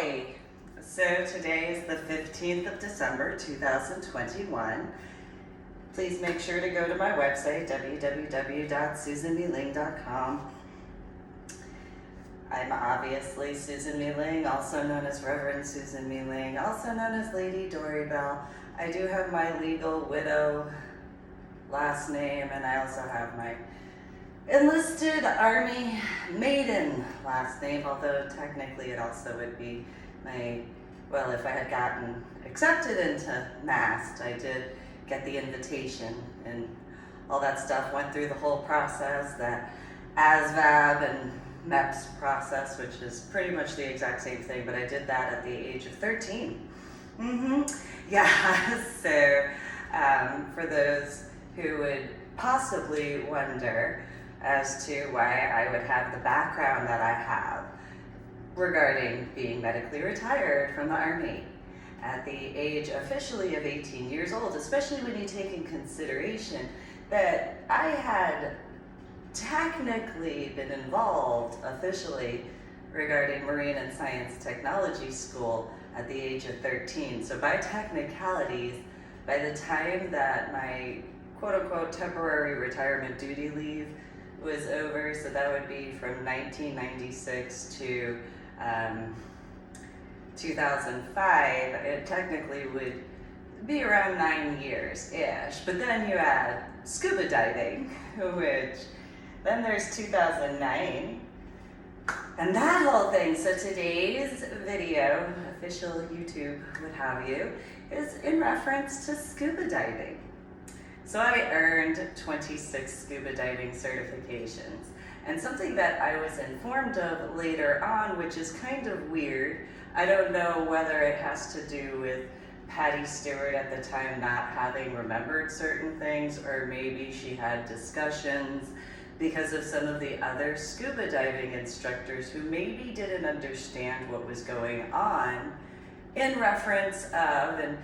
Howdy! So today is the 15th of December 2021. Please make sure to go to my website, www.susanmeeling.com. I'm obviously Susan Meeling, also known as Reverend Susan Meeling, also known as Lady Dory Bell. I do have my legal widow last name, and I also have my enlisted Army maiden last name, although technically it also would be my, well, if I had gotten accepted into MAST, I did get the invitation and all that stuff, went through the whole process, that ASVAB and MEPS process, which is pretty much the exact same thing, but I did that at the age of 13. Yeah, so for those who would possibly wonder as to why I would have the background that I have regarding being medically retired from the Army at the age officially of 18 years old, especially when you take in consideration that I had technically been involved officially regarding Marine and Science Technology School at the age of 13. So by technicalities, by the time that my quote-unquote temporary retirement duty leave was over, so that would be from 1996 to 2005, it technically would be around 9 years-ish. But then you add scuba diving, which then there's 2009, and that whole thing. So today's video, official YouTube, what have you, is in reference to scuba diving. So I earned 26 scuba diving certifications, and something that I was informed of later on, which is kind of weird. I don't know whether it has to do with Patty Stewart at the time not having remembered certain things, or maybe she had discussions because of some of the other scuba diving instructors who maybe didn't understand what was going on in reference of, and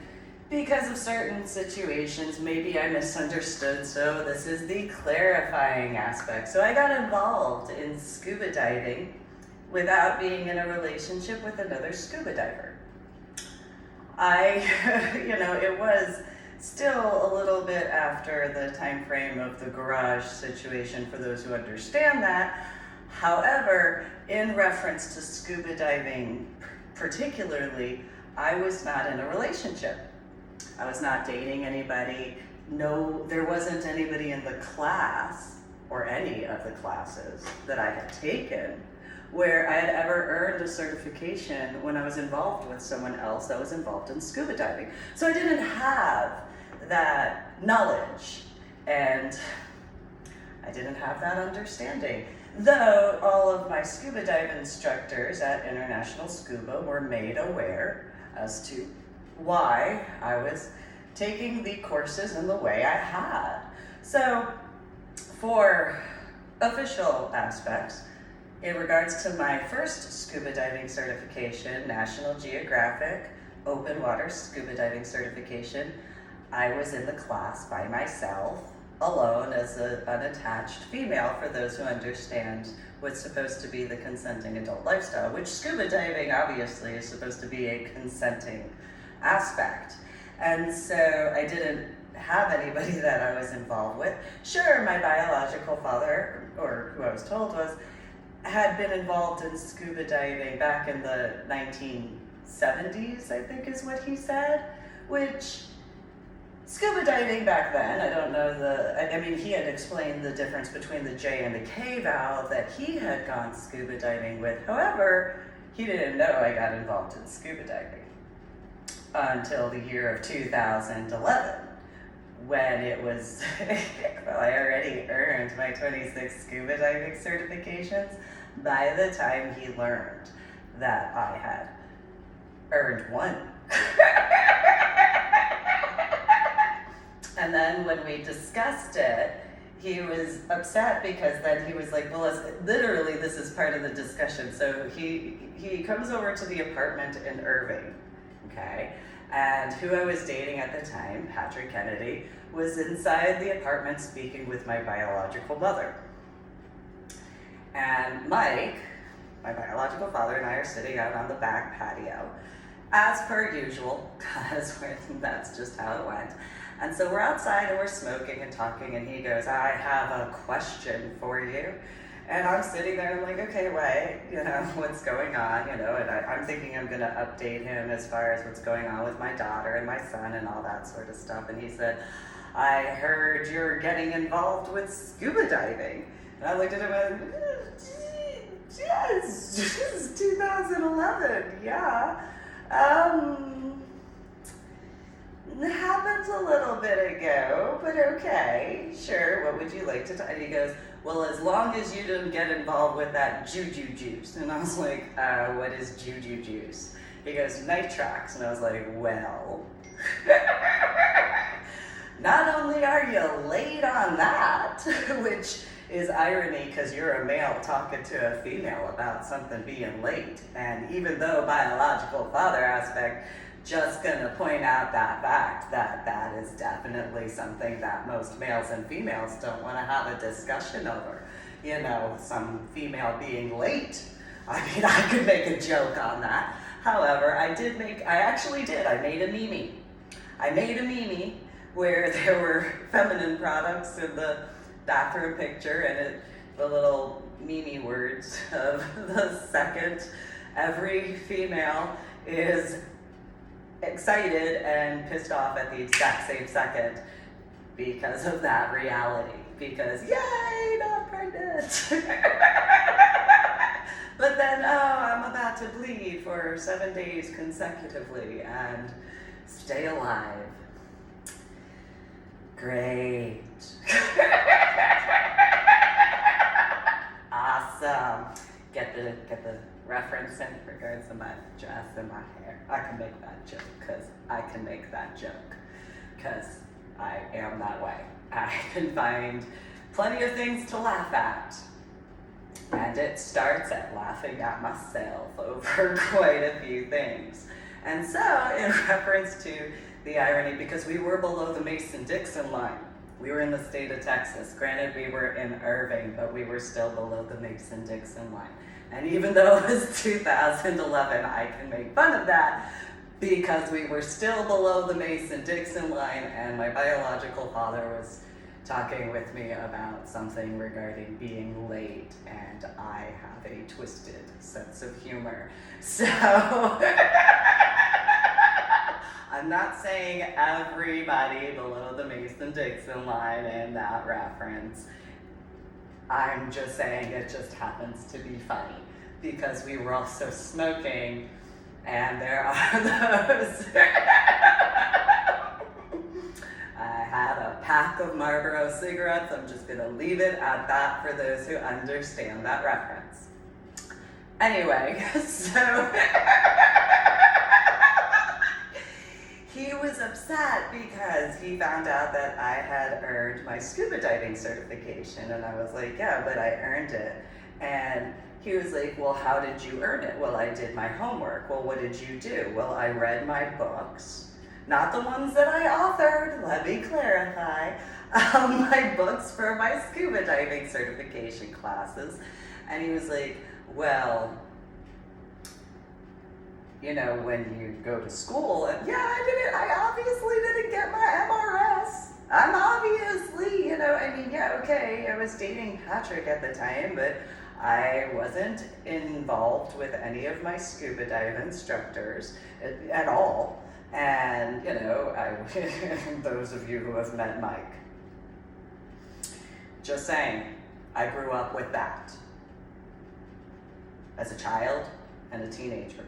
because of certain situations, maybe I misunderstood, so this is the clarifying aspect. So I got involved in scuba diving without being in a relationship with another scuba diver. It was still a little bit after the time frame of the garage situation, for those who understand that. However, in reference to scuba diving particularly, I was not in a relationship. I was not dating anybody. No, there wasn't anybody in the class or any of the classes that I had taken where I had ever earned a certification when I was involved with someone else that was involved in scuba diving. So I didn't have that knowledge, and I didn't have that understanding. Though all of my scuba dive instructors at International Scuba were made aware as to why I was taking the courses in the way I had. So for official aspects, in regards to my first scuba diving certification, National Geographic Open Water Scuba Diving Certification, I was in the class by myself, alone, as an unattached female, for those who understand what's supposed to be the consenting adult lifestyle, which scuba diving obviously is supposed to be a consenting aspect. And so I didn't have anybody that I was involved with. Sure, my biological father, or who I was told was, had been involved in scuba diving back in the 1970s, I think is what he said, which scuba diving back then, I don't know he had explained the difference between the J and the K valve that he had gone scuba diving with. However, he didn't know I got involved in scuba diving until the year of 2011, when it was, well, I already earned my 26 scuba diving certifications by the time he learned that I had earned one. And then when we discussed it, he was upset because then he was like, well, literally this is part of the discussion. So he comes over to the apartment in Irving, okay? And who I was dating at the time, Patrick Kennedy, was inside the apartment speaking with my biological mother. And Mike, my biological father and I are sitting out on the back patio, as per usual, because that's just how it went. And so we're outside and we're smoking and talking, and he goes, I have a question for you. And I'm sitting there and I'm like, okay, wait, what's going on, and I'm thinking I'm gonna update him as far as what's going on with my daughter and my son and all that sort of stuff. And he said, I heard you're getting involved with scuba diving. And I looked at him and went, yes, this is 2011, yeah. It happened a little bit ago, but okay, sure, what would you like to talk? And he goes, well, as long as you didn't get involved with that juju juice. And I was like, what is juju juice? He goes, nitrox. And I was like, well, not only are you late on that, which is irony because you're a male talking to a female about something being late. And even though biological father aspect, just going to point out that fact that that is definitely something that most males and females don't want to have a discussion over. Some female being late. I mean, I could make a joke on that. However, I actually did. I made a meme. Where there were feminine products in the bathroom picture, and the little meme words of the second every female is excited and pissed off at the exact same second because of that reality. Because, yay, not pregnant. But then, I'm about to bleed for 7 days consecutively and stay alive. Great. Awesome. Get the reference in regards to my dress and my hair. I can make that joke because I am that way. I can find plenty of things to laugh at. And it starts at laughing at myself over quite a few things. And so, in reference to the irony, because we were below the Mason-Dixon line. We were in the state of Texas. Granted, we were in Irving, but we were still below the Mason-Dixon line. And even though it was 2011, I can make fun of that because we were still below the Mason-Dixon line, and my biological father was talking with me about something regarding being late, and I have a twisted sense of humor. So, I'm not saying everybody below the Mason-Dixon line in that reference. I'm just saying it just happens to be funny because we were also smoking, and there are those. I had a pack of Marlboro cigarettes. I'm just gonna leave it at that for those who understand that reference. Anyway, so he was upset because he found out that I had earned my scuba diving certification, and I was like, yeah, but I earned it. And he was like, well, how did you earn it? Well, I did my homework. Well, what did you do? Well, I read my books, not the ones that I authored, let me clarify, my books for my scuba diving certification classes. And he was like, well, when you go to school, and yeah, I obviously didn't get my MRS. I'm obviously, okay, I was dating Patrick at the time, but I wasn't involved with any of my scuba dive instructors at all. And, those of you who have met Mike, just saying, I grew up with that as a child and a teenager.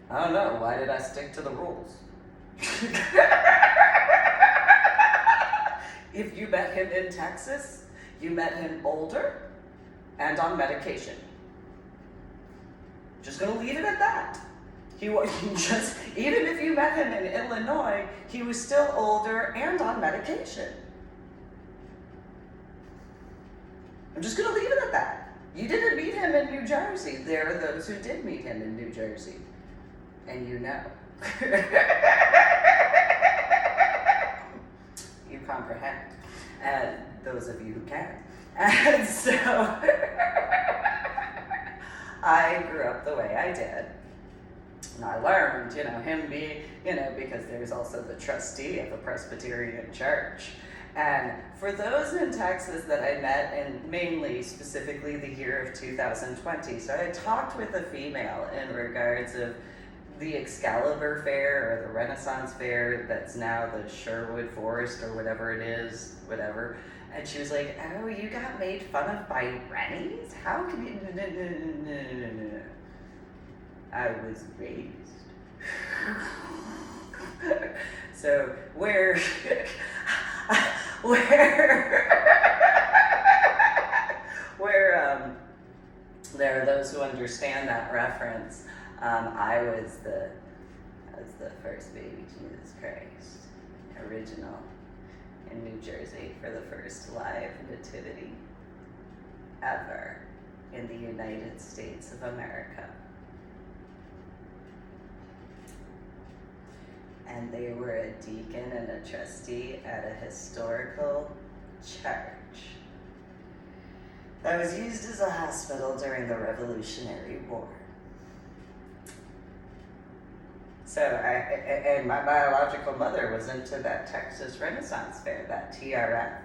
I don't know, why did I stick to the rules? If you met him in Texas, you met him older and on medication. Just gonna leave it at that. Even if you met him in Illinois, he was still older and on medication. I'm just gonna leave it at that. You didn't meet him in New Jersey. There are those who did meet him in New Jersey. And you comprehend, and those of you who can. And so, I grew up the way I did. And I learned, him be, because there's also the trustee of a Presbyterian church. And for those in Texas that I met, and mainly, specifically the year of 2020, so I talked with a female in regards of the Excalibur Fair or the Renaissance Fair that's now the Sherwood Forest or whatever it is, whatever. And she was like, oh, you got made fun of by Rennies? How can you? No. I was raised. So where there are those who understand that reference. I was the first baby Jesus Christ, original in New Jersey for the first live nativity ever in the United States of America. And they were a deacon and a trustee at a historical church that was used as a hospital during the Revolutionary War. So, and my biological mother was into that Texas Renaissance Fair, that TRF.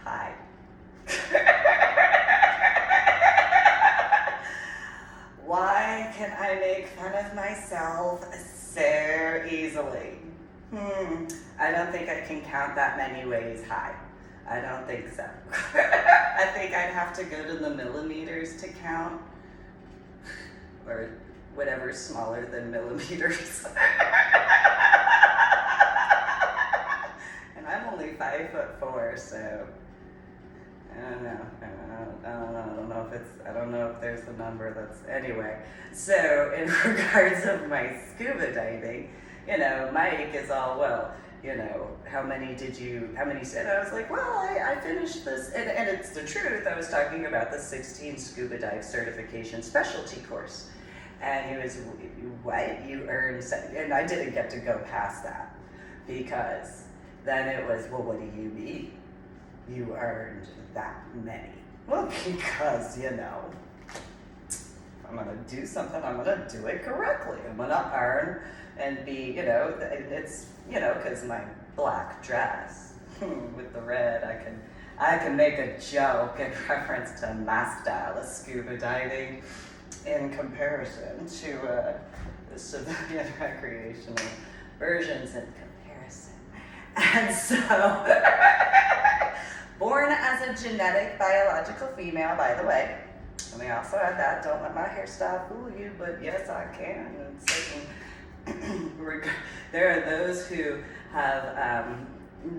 Hi. Why can I make fun of myself so easily? I don't think I can count that many ways high. I don't think so. I think I'd have to go to the millimeters to count, or whatever's smaller than millimeters. And I'm only 5'4", so I don't know if there's a number that's, anyway. So in regards of my scuba diving, Mike is all, well, how many said? I was like, well, I finished this, and it's the truth. I was talking about the 16 scuba dive certification specialty course. And he was, what? You earned, and I didn't get to go past that, because then it was, well, what do you mean? You earned that many. Well, because, if I'm gonna do something, I'm gonna do it correctly. I'm gonna earn and be, it's, because my black dress with the red, I can make a joke in reference to my style of scuba diving in comparison to the civilian recreational versions in comparison. And so, born as a genetic biological female, by the way, let me also add that, don't let my hairstyle fool you, but yes, I can. There are those who have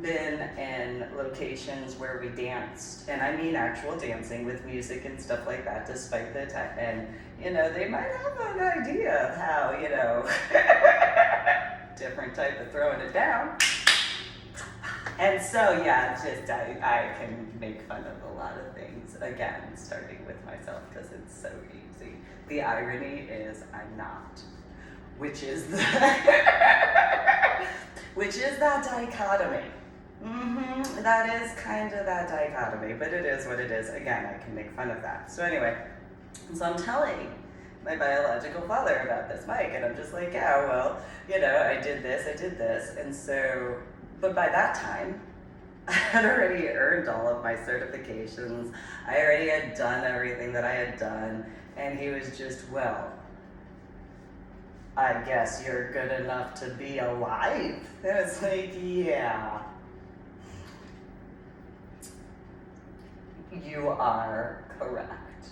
been in locations where we danced, and I mean actual dancing with music and stuff like that, despite the tech, and they might have an idea of how, different type of throwing it down. And so, yeah, I can make fun of a lot of things, again, starting with myself, because it's so easy. The irony is I'm not, which is that dichotomy. That is kind of that dichotomy, but it is what it is. Again, I can make fun of that. So anyway, so I'm telling my biological father about this mic, and I'm just like, yeah, well, I did this, and so, but by that time, I had already earned all of my certifications. I already had done everything that I had done, and he was just, well, I guess you're good enough to be alive. And it's like, yeah. You are correct.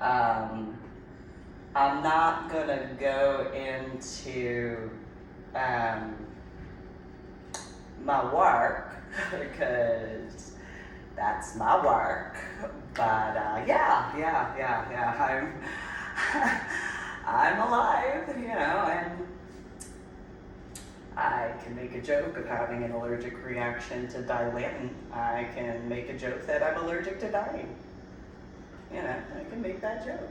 I'm not gonna go into my work because that's my work. But yeah, I'm alive, and I can make a joke of having an allergic reaction to Dilantin. I can make a joke that I'm allergic to dying. I can make that joke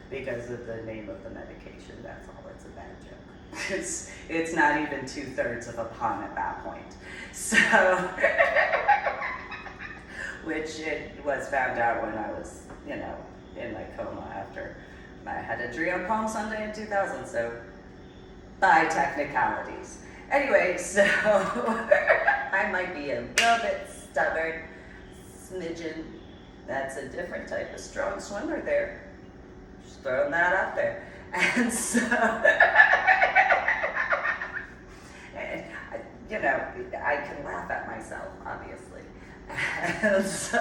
because of the name of the medication. That's all. It's a bad joke. It's not even 2/3 of a pun at that point. So which it was found out when I was, in my coma after I had injury on Palm Sunday in 2000, so by technicalities. Anyway, so I might be a little bit stubborn, smidgen. That's a different type of strong swimmer there. Just throwing that out there. And so, I can laugh at myself, obviously. And so,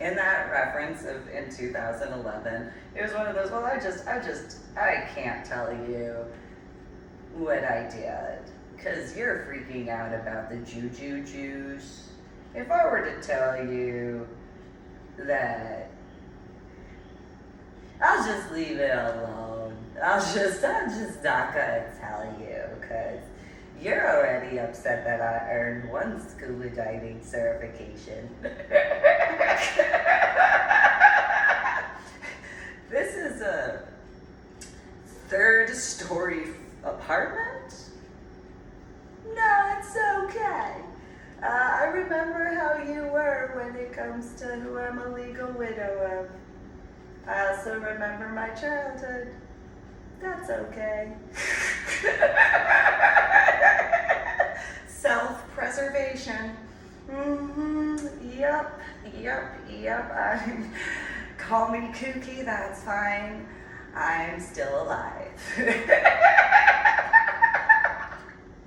in that reference in 2011, it was one of those, well, I can't tell you what I did, because you're freaking out about the juju juice. If I were to tell you that, I'll just leave it alone. I'm just not gonna tell you, because you're already upset that I earned one scuba diving certification. This is a third-story apartment? No, it's okay. I remember how you were when it comes to who I'm a legal widow of. I also remember my childhood. That's okay. Self-preservation. Yep. Call me kooky, that's fine. I'm still alive.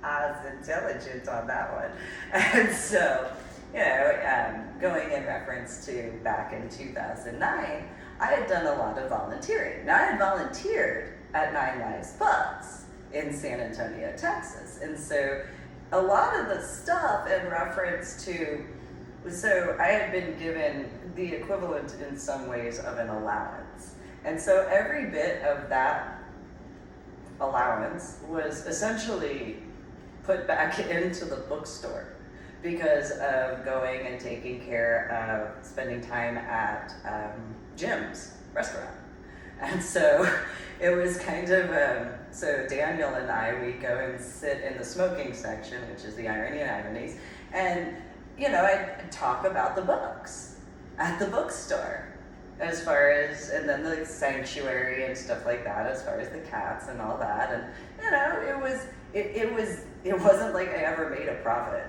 I was intelligent on that one. And so, going in reference to back in 2009, I had done a lot of volunteering. Now, I had volunteered at 9 Lives Books in San Antonio, Texas. And so a lot of the stuff in reference to, so I had been given the equivalent in some ways of an allowance. And so every bit of that allowance was essentially put back into the bookstore because of going and taking care of spending time at Jim's restaurant. And so it was kind of, so Daniel and I, we go and sit in the smoking section, which is the Irony and Ironies, and I'd talk about the books at the bookstore, as far as, and then the sanctuary and stuff like that, as far as the cats and all that. And it wasn't like I ever made a profit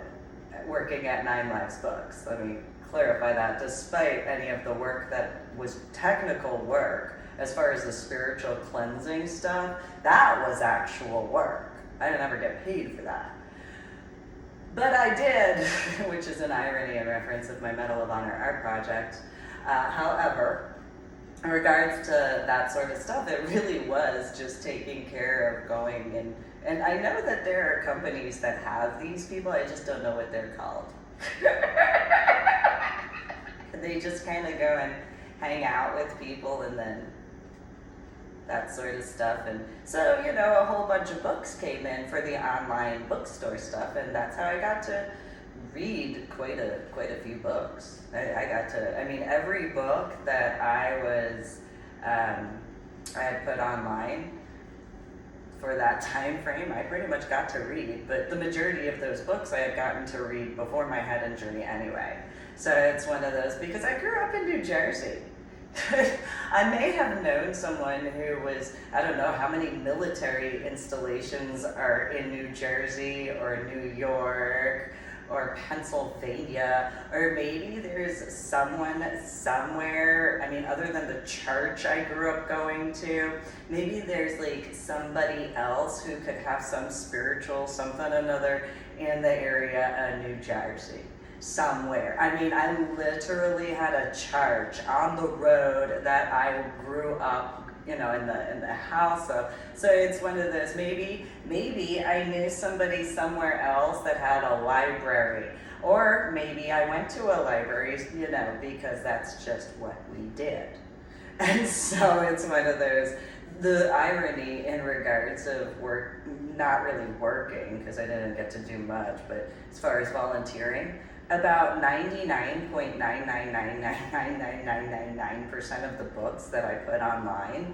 working at 9 Lives Books. Let me clarify that. Despite any of the work that was technical work, as far as the spiritual cleansing stuff, that was actual work. I didn't ever get paid for that. But I did, which is an irony in reference of my Medal of Honor art project. However, in regards to that sort of stuff, it really was just taking care of going and I know that there are companies that have these people, I just don't know what they're called. They just kind of go and hang out with people and then that sort of stuff. And so, a whole bunch of books came in for the online bookstore stuff, and that's how I got to read quite a few books. I got to, every book that I had put online for that time frame, I pretty much got to read, but the majority of those books I had gotten to read before my head injury anyway. So it's one of those, because I grew up in New Jersey. I may have known someone who was, I don't know how many military installations are in New Jersey or New York or Pennsylvania, or maybe there's someone somewhere, other than the church I grew up going to, maybe there's like somebody else who could have some spiritual something or another in the area of New Jersey. Somewhere. I literally had a church on the road that I grew up, in the house of. So it's one of those, maybe I knew somebody somewhere else that had a library, or maybe I went to a library, because that's just what we did. And so it's one of those, the irony in regards of work, not really working, because I didn't get to do much, but as far as volunteering, about 99.9999999% of the books that I put online,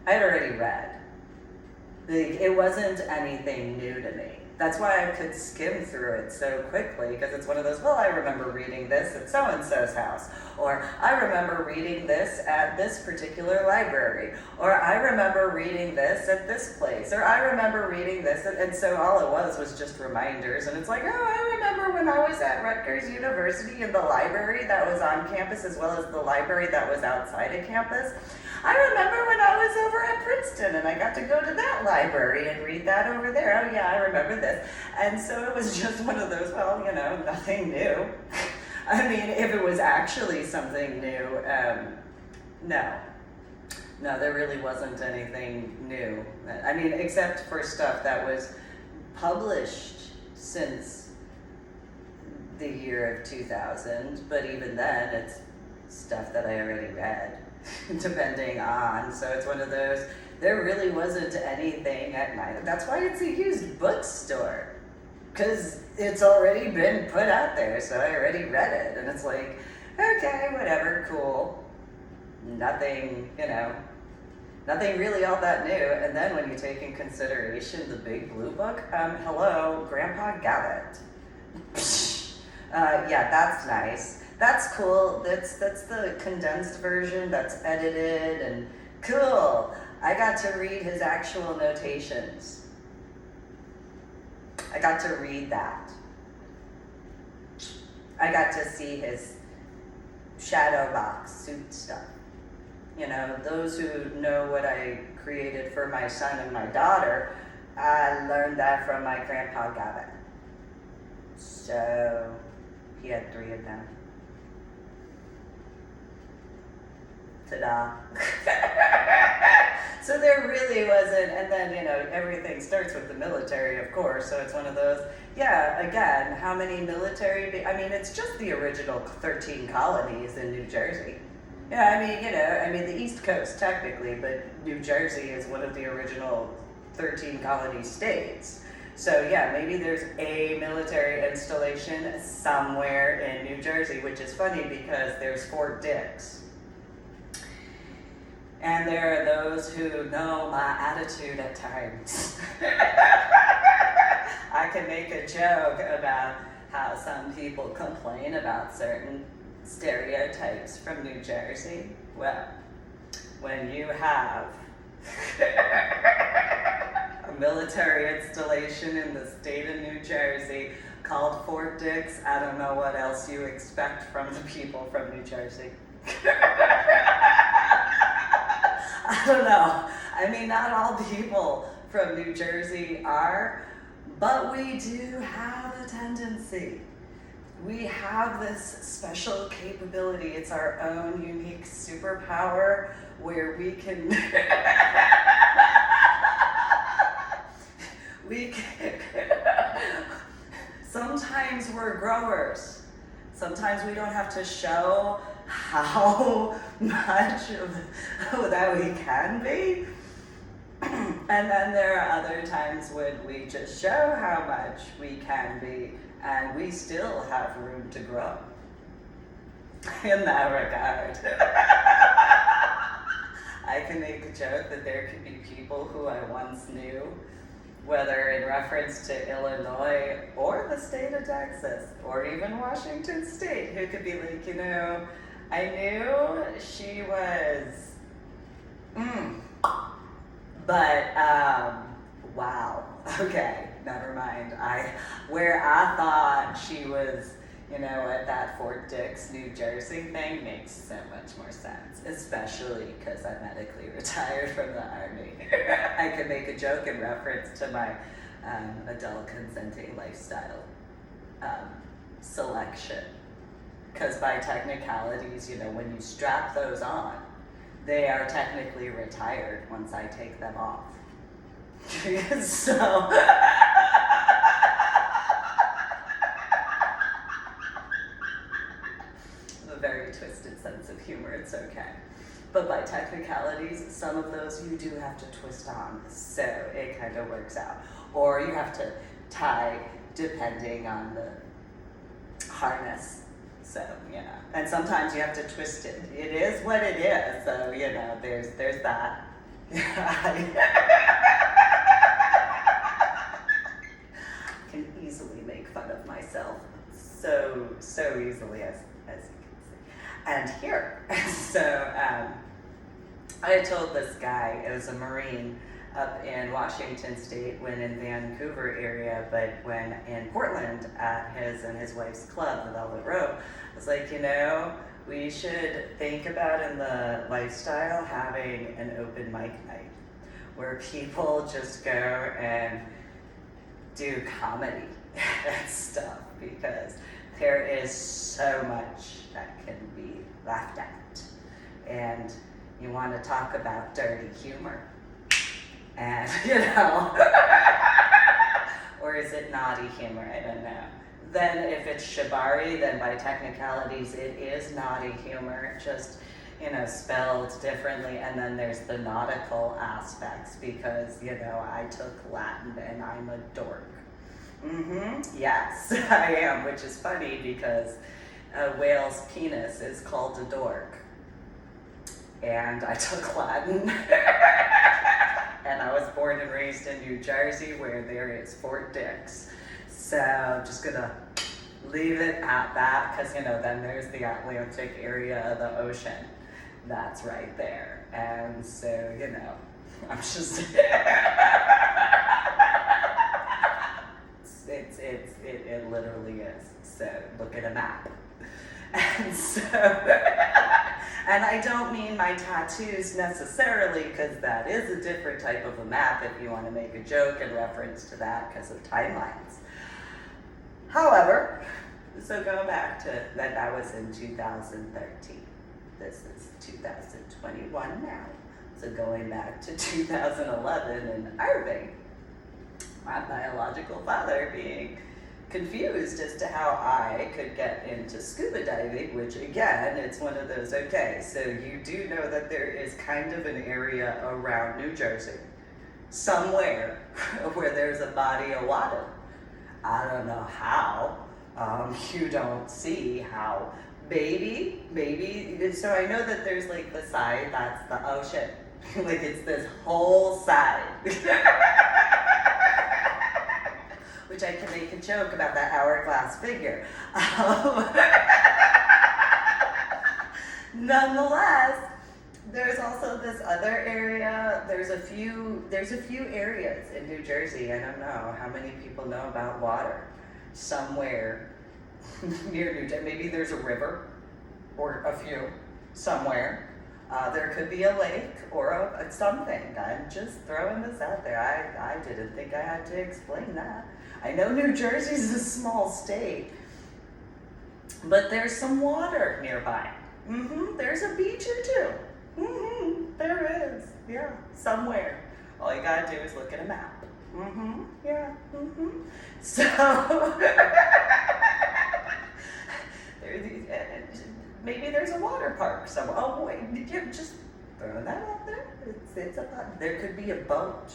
I had already read. It wasn't anything new to me. That's why I could skim through it so quickly, because it's one of those, well, I remember reading this at so-and-so's house, or I remember reading this at this particular library, or I remember reading this at this place, or I remember reading this, and so all it was just reminders, and it's like, oh, I remember when I was at Rutgers University in the library that was on campus as well as the library that was outside of campus. I remember when I was over at Princeton and I got to go to that library and read that over there. Oh yeah, I remember this. And so it was just one of those, well, you know, nothing new. I mean, if it was actually something new, no, there really wasn't anything new. I mean, except for stuff that was published since the year of 2000, but even then, it's stuff that I already read. Depending on, so it's one of those, there really wasn't anything at night. That's why it's a used bookstore, because it's already been put out there, so I already read it, and it's like, okay, whatever, cool. Nothing, you know, nothing really all that new. And then when you take in consideration the Big Blue Book, hello, Grandpa got it. Yeah, that's nice. That's cool. That's the condensed version that's edited and cool. I got to read his actual notations. I got to read that. I got to see his shadow box suit stuff. You know, those who know what I created for my son and my daughter, I learned that from my grandpa Gavin. So he had 3 of them. Ta-da. So there really wasn't, and then, you know, everything starts with the military, of course, so it's one of those, yeah, again, how many military, I mean, it's just the original 13 colonies in New Jersey. Yeah, I mean, you know, the East Coast technically, but New Jersey is one of the original 13 colony states. So yeah, maybe there's a military installation somewhere in New Jersey, which is funny because there's Fort Dix. And there are those who know my attitude at times. I can make a joke about how some people complain about certain stereotypes from New Jersey. Well, when you have a military installation in the state of New Jersey called Fort Dix, I don't know what else you expect from the people from New Jersey. I don't know. I mean, not all people from New Jersey are, but we do have a tendency. We have this special capability. It's our own unique superpower where we can sometimes we're growers. Sometimes we don't have to show how much of that we can be. And then there are other times when we just show how much we can be, and we still have room to grow in that regard. I can make a joke that there could be people who I once knew, whether in reference to Illinois or the state of Texas or even Washington State, who could be like, you know, I knew she was, but wow, okay, never mind. Where I thought she was, you know, at that Fort Dix, New Jersey thing makes so much more sense, especially because I'm medically retired from the Army. I could make a joke in reference to my adult consenting lifestyle selection. Because by technicalities, you know, when you strap those on, they are technically retired once I take them off. So, a very twisted sense of humor, it's okay. But by technicalities, some of those you do have to twist on, so it kind of works out. Or you have to tie depending on the harness. So, you know, and sometimes you have to twist it. It is what it is, so, you know, there's that. so easily as you can see. And here, so I told this guy, it was a Marine up in Washington State when in Vancouver area, but when in Portland at his and his wife's club, the Velvet Rope, I was like, you know, we should think about in the lifestyle having an open mic night where people just go and do comedy and stuff, because there is so much that can be laughed at. And you want to talk about dirty humor. And, you know, or is it naughty humor? I don't know. Then if it's shibari, then by technicalities it is naughty humor, just, you know, spelled differently. And then there's the nautical aspects because, you know, I took Latin and I'm a dork. Yes, I am, which is funny because a whale's penis is called a dork. And I took Latin. And I was born and raised in New Jersey where there is Fort Dix. So I'm just gonna leave it at that because, you know, then there's the Atlantic area of the ocean. That's right there. And so, you know, I'm just, it literally is. So look at a map. And so, and I don't mean my tattoos necessarily, because that is a different type of a map if you want to make a joke in reference to that because of timelines. However, so going back to that was in 2013. This is 2021 now. So going back to 2011 in Irving, my biological father being confused as to how I could get into scuba diving, which again, it's one of those, okay, so you do know that there is kind of an area around New Jersey, somewhere where there's a body of water. I don't know how, you don't see how, maybe, so I know that there's like the side, that's the ocean, like it's this whole side. Which I can make a joke about that hourglass figure. Nonetheless, there's also this other area. There's a few areas in New Jersey. I don't know how many people know about water. Somewhere near New Jersey, maybe there's a river or a few somewhere. There could be a lake or a something. I'm just throwing this out there. I didn't think I had to explain that. I know New Jersey's a small state, but there's some water nearby. There's a beach or two. There is. Yeah, somewhere. All you gotta do is look at a map. Yeah. So, maybe there's a water park somewhere. Oh, wait, just throw that out there. It's about, there could be a boat.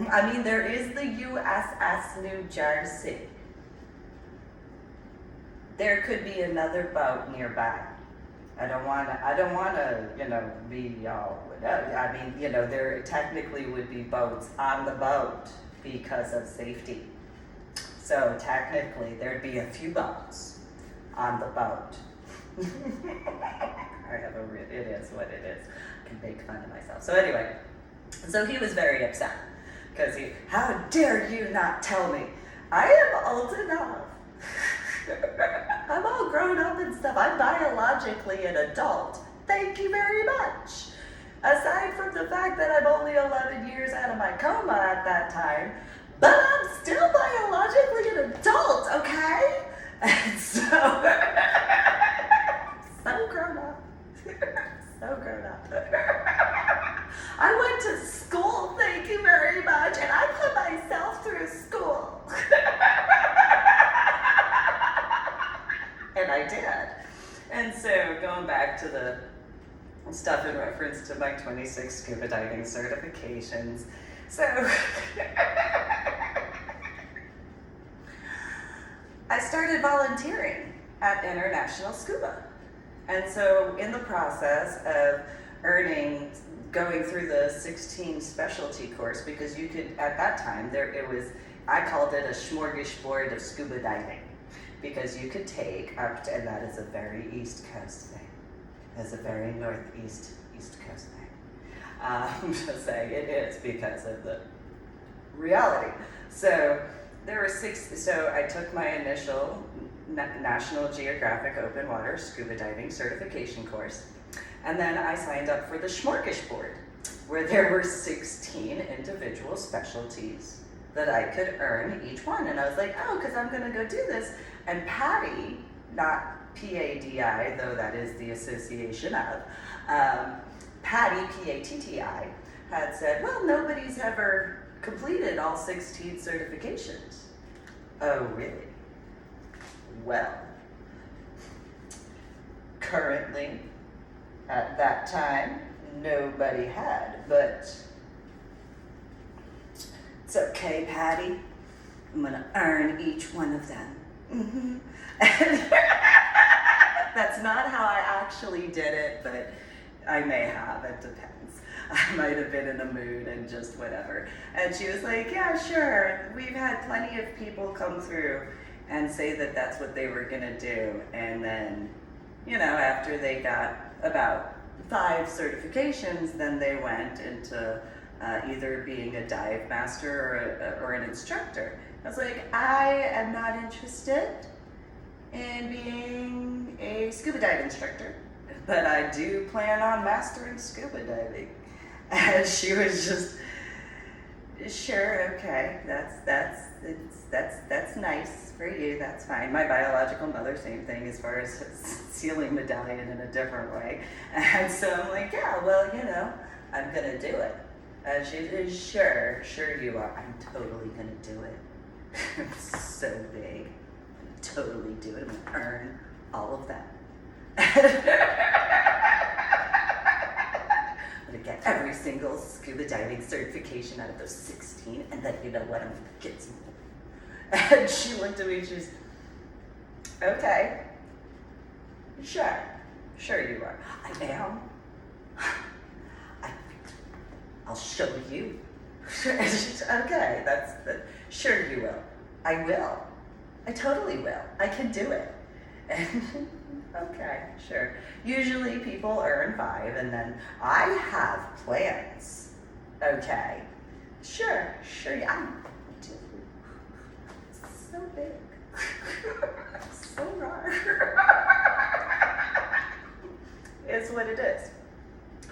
I mean, there is the USS New Jersey. There could be another boat nearby. I don't wanna, you know, be all, I mean, you know, there technically would be boats on the boat because of safety. So technically, there'd be a few boats on the boat. It is what it is. I can make fun of myself. So anyway, so he was very upset because how dare you not tell me? I am old enough. I'm all grown up and stuff. I'm biologically an adult. Thank you very much. Aside from the fact that I'm only 11 years out of my coma at that time, but I'm still biologically an adult, okay? And so, so grown up. So grown up. I went to school, thank you very much, and I put myself through school. And I did. And so going back to the stuff in reference to my 26 scuba diving certifications. So I started volunteering at International Scuba. And so in the process of going through the 16 specialty course, because you could, at that time, I called it a smorgasbord of scuba diving. because you could take up to, and that is a very East Coast thing. That's a very Northeast East Coast thing. I'm just saying it is because of the reality. So there were so I took my initial National Geographic Open Water Scuba Diving certification course, and then I signed up for the Smorgasbord, where there were 16 individual specialties that I could earn each one. And I was like, oh, because I'm going to go do this. And Patty, not P-A-D-I, though that is the association of, Patty, P-A-T-T-I, had said, well, nobody's ever completed all 16 certifications. Oh, really? Well, currently, at that time, nobody had, but it's okay, Patty. I'm gonna earn each one of them. Mm-hmm. That's not how I actually did it, but I may have, it depends. I might have been in a mood and just whatever. And she was like, yeah, sure. We've had plenty of people come through and say that that's what they were gonna do. And then, you know, after they got about 5 certifications, then they went into either being a dive master or an instructor. I was like, I am not interested in being a scuba dive instructor, but I do plan on mastering scuba diving. And she was just, sure, okay, that's nice for you, that's fine. My biological mother, same thing as far as sealing medallion in a different way. And so I'm like, yeah, well, you know, I'm gonna do it. And she said, sure you are. I'm totally gonna do it. It's so big. I'm gonna totally do it. I'm gonna earn all of that. I'm gonna get every single scuba diving certification out of those 16, and then you know what, I'm gonna get some more. And she looked at me and she's, okay, sure you are. I am. I'll show you. And she's, okay, sure you will. I will. I totally will. I can do it. And okay, sure. Usually people earn 5, and then I have plans. Okay, sure, yeah. So big. So rar. It's what it is.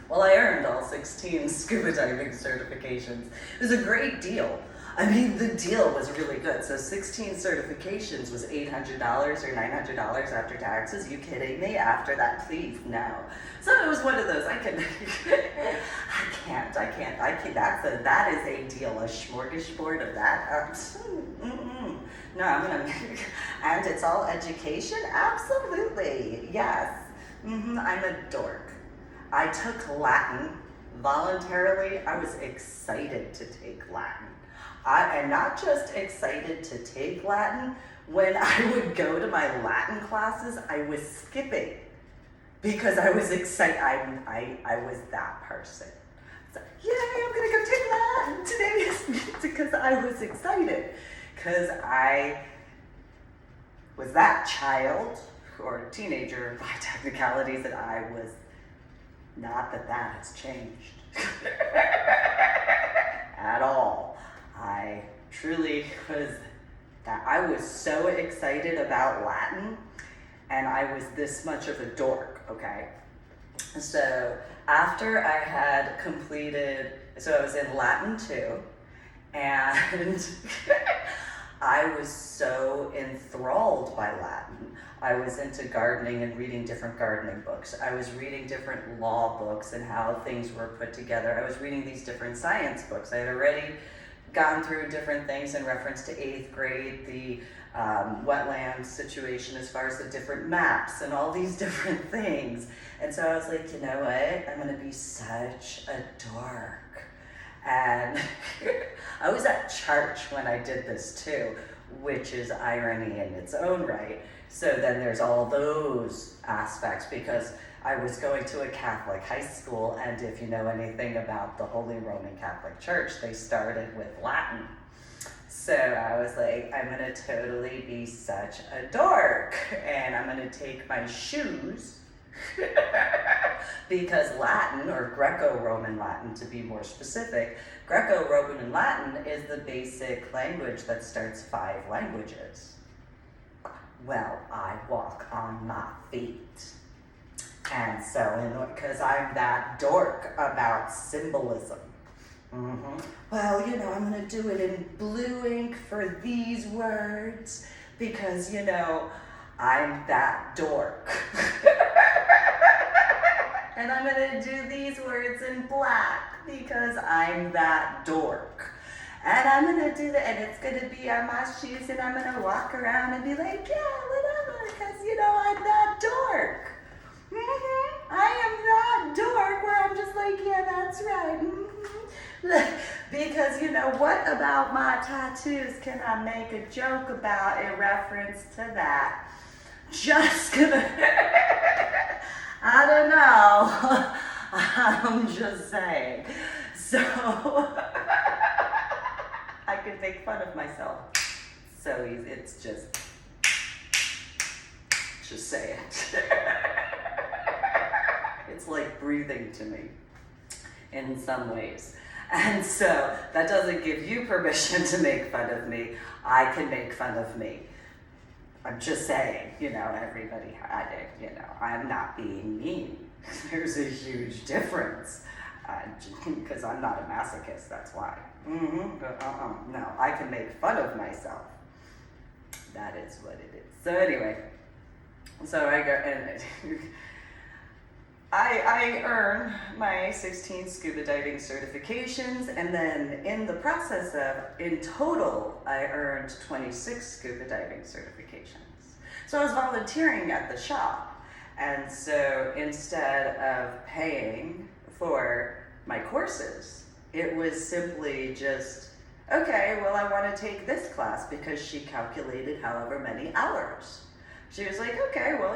Well, I earned all 16 scuba diving certifications. It was a great deal. I mean, the deal was really good. So 16 certifications was $800 or $900 after taxes. You kidding me? After that, please, no. So it was one of those, that is a deal, a smorgasbord of that. No, I'm gonna, and it's all education? Absolutely, yes. I'm a dork. I took Latin voluntarily. I was excited to take Latin. And not just excited to take Latin, when I would go to my Latin classes, I was skipping because I was excited. I was that person. So, yay, I'm gonna go take Latin today because I was excited. Because I was that child or teenager by technicalities that I was. Not that that has changed at all. I truly was, I was so excited about Latin, and I was this much of a dork, okay? So after I had completed, so I was in Latin 2, and I was so enthralled by Latin. I was into gardening and reading different gardening books. I was reading different law books and how things were put together. I was reading these different science books. I had already gone through different things in reference to 8th grade, the wetland situation as far as the different maps and all these different things. And so I was like, you know what? I'm gonna be such a dork. And I was at church when I did this too, which is irony in its own right. So then there's all those aspects because I was going to a Catholic high school, and if you know anything about the Holy Roman Catholic Church, they started with Latin. So So I was like, I'm gonna totally be such a dork, and I'm gonna take my shoes, because Latin, or Greco-Roman Latin to be more specific, Greco-Roman Latin is the basic language that starts 5 languages. Well, I walk on my feet. And so, because I'm that dork about symbolism. Well, I'm going to do it in blue ink for these words because, I'm that dork. And I'm going to do these words in black because I'm that dork. And I'm going to do that, and it's going to be on my shoes, and I'm going to walk around and be like, yeah, whatever, because, I'm that dork. I am that dork where I'm just like, yeah, that's right. Because, what about my tattoos can I make a joke about in reference to that? Just gonna, I don't know. I'm just saying. So, I can make fun of myself. So it's just say it. It's like breathing to me in some ways. And so that doesn't give you permission to make fun of me. I can make fun of me. I'm just saying, everybody had it, I'm not being mean. There's a huge difference. Because I'm not a masochist, that's why. No, I can make fun of myself. That is what it is. So anyway, so I go, and I earn my 16 scuba diving certifications, and then in the process of, in total, I earned 26 scuba diving certifications. So I was volunteering at the shop, and so instead of paying for my courses, it was simply just, okay, well, I want to take this class because she calculated however many hours. She was like, okay, well,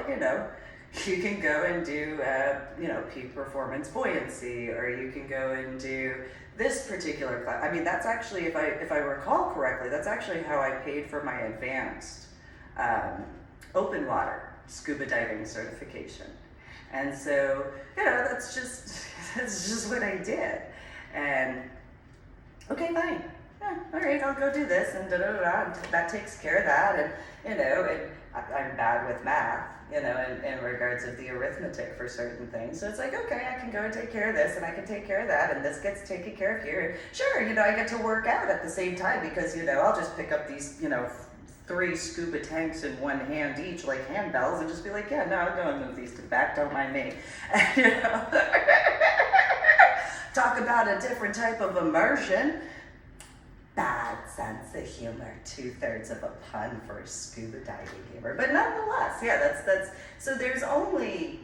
you can go and do, peak performance buoyancy, or you can go and do this particular class. I mean, that's actually, if I recall correctly, that's actually how I paid for my advanced open water scuba diving certification. And so, that's just what I did. And okay, fine. Yeah, all right, I'll go do this, and and that takes care of that. And and I'm bad with math, in regards of the arithmetic for certain things. So it's like, okay, I can go and take care of this, and I can take care of that, and this gets taken care of here. And sure, I get to work out at the same time because, I'll just pick up these, 3 scuba tanks in one hand each, like handbells, and just be like, yeah, no, I'll go and move these to the back, don't mind me. And, talk about a different type of immersion. Bad sense of humor, 2/3 of a pun for a scuba diving gamer. But nonetheless, yeah, that's so there's only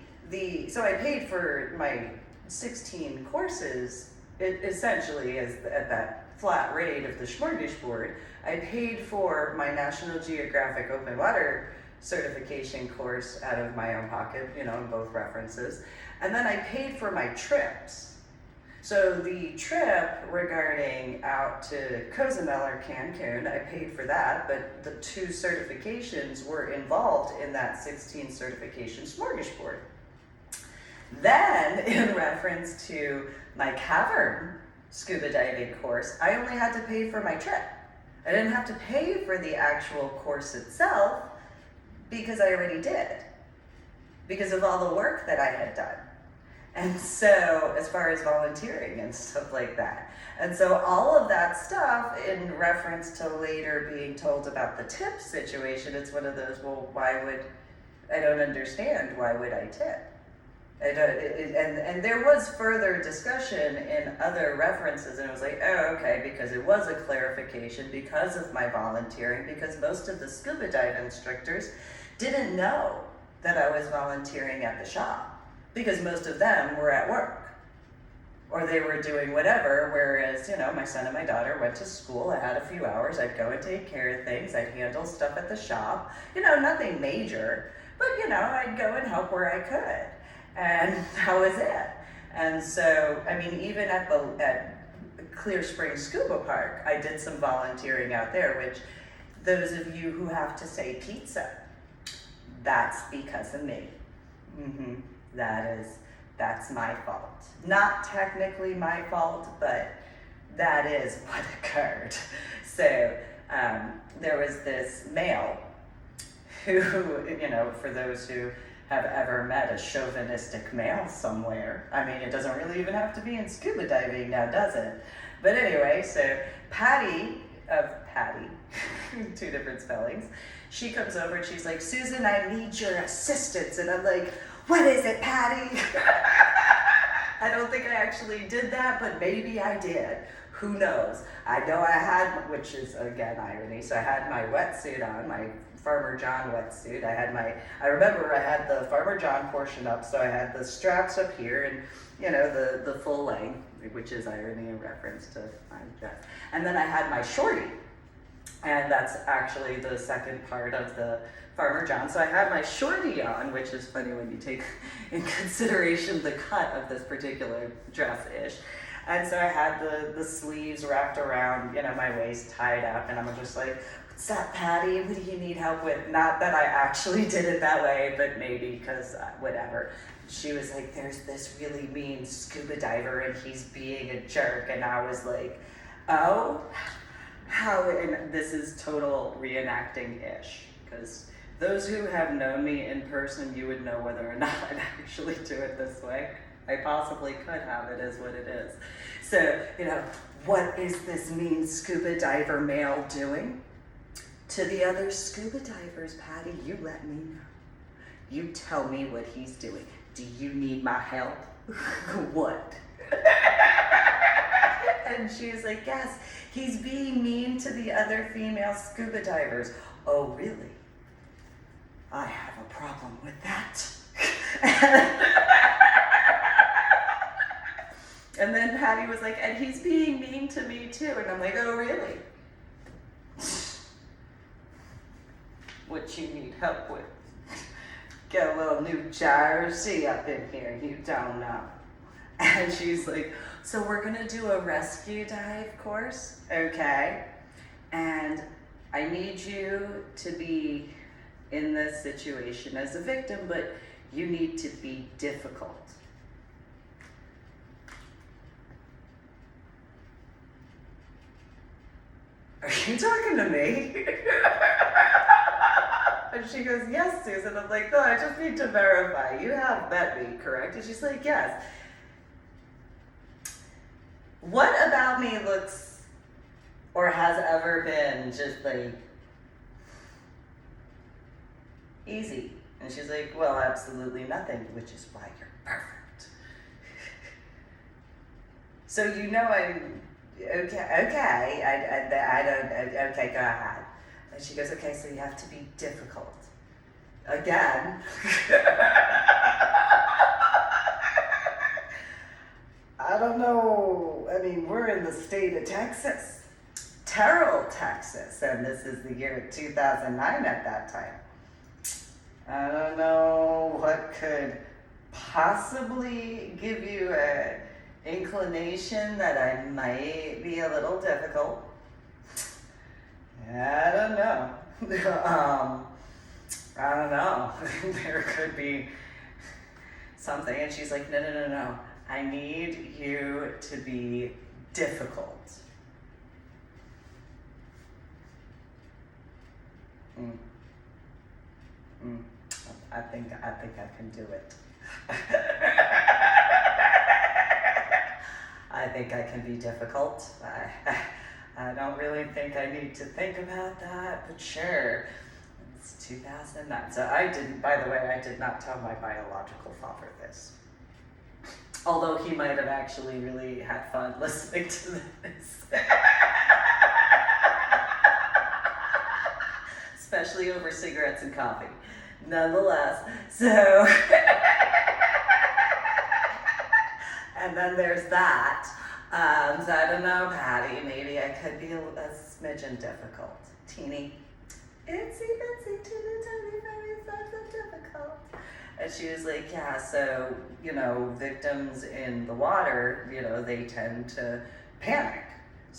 so I paid for my 16 courses, it essentially is at that flat rate of the smorgasbord. I paid for my National Geographic open water certification course out of my own pocket, in both references. And then I paid for my trips. So the trip regarding out to Cozumel or Cancun, I paid for that, but the 2 certifications were involved in that 16 certification smorgasbord. Then, in reference to my cavern scuba diving course, I only had to pay for my trip. I didn't have to pay for the actual course itself because I already did, because of all the work that I had done. And so, as far as volunteering and stuff like that. And so all of that stuff, in reference to later being told about the tip situation, it's one of those, well, I don't understand, why would I tip? And there was further discussion in other references, and it was like, oh, okay, because it was a clarification because of my volunteering, because most of the scuba dive instructors didn't know that I was volunteering at the shop, because most of them were at work, or they were doing whatever, whereas, my son and my daughter went to school, I had a few hours, I'd go and take care of things, I'd handle stuff at the shop, nothing major, but, I'd go and help where I could. And that was it. And so, I mean, even at Clear Springs Scuba Park. I did some volunteering out there, which those of you who have to say pizza, that's because of me. That's my fault. Not technically my fault, but that is what occurred. So there was this male who, you know, for those who have ever met a chauvinistic male somewhere, I mean, it doesn't really even have to be in scuba diving now, does it? But anyway, so Patty, two different spellings, she comes over and she's like, Susan, I need your assistance. And I'm like, what is it, Patty? I don't think I actually did that, but maybe I did. Who knows? I know I had, which is again irony, so I had my wetsuit on, my Farmer John wetsuit. I remember I had the Farmer John portion up, so I had the straps up here and, you know, the full length, which is irony in reference to my dress. And then I had my shorty, and that's actually the second part of the Farmer John. So I had my shorty on, which is funny when you take in consideration the cut of this particular dress-ish. And so I had the sleeves wrapped around, you know, my waist tied up, and I'm just like, what's up, Patty? What do you need help with? Not that I actually did it that way, but maybe because whatever. She was like, there's this really mean scuba diver and he's being a jerk. And I was like, oh, how? And this is total reenacting-ish, because those who have known me in person, you would know whether or not I'd actually do it this way. I possibly could have, it is what it is. So, you know, what is this mean scuba diver male doing? To the other scuba divers, Patty, you let me know. You tell me what he's doing. Do you need my help? What? And she's like, yes, he's being mean to the other female scuba divers. Oh, really? I have a problem with that. And then Patty was like, and he's being mean to me too. And I'm like, oh, really? What you need help with? Get a little New Jersey up in here, you don't know. And she's like, so we're gonna do a rescue dive course, okay? And I need you to be in this situation as a victim, but you need to be difficult. Are you talking to me? And she goes, yes, Susan. I'm like, no, I just need to verify. You have met me, correct? And she's like, yes. What about me looks or has ever been just like easy? And she's like, well, absolutely nothing, which is why you're perfect. So you know I'm, okay, I don't, okay, go ahead. And she goes, okay, so you have to be difficult. Again. I don't know, I mean, we're in the state of Texas, Terrell, Texas, and this is the year 2009 at that time. I don't know what could possibly give you an inclination that I might be a little difficult. I don't know. I don't know. There could be something. And she's like, no. I need you to be difficult. I think I can do it. I think I can be difficult. I don't really think I need to think about that, but sure. It's 2009. So by the way, I did not tell my biological father this. Although he might have actually really had fun listening to this. Especially over cigarettes and coffee. Nonetheless, so, and then there's that. So I don't know, Patty, maybe I could be a smidgen difficult. Teeny, itsy bitsy, teeny tiny, very size of difficult. And she was like, yeah, so, you know, victims in the water, you know, they tend to panic.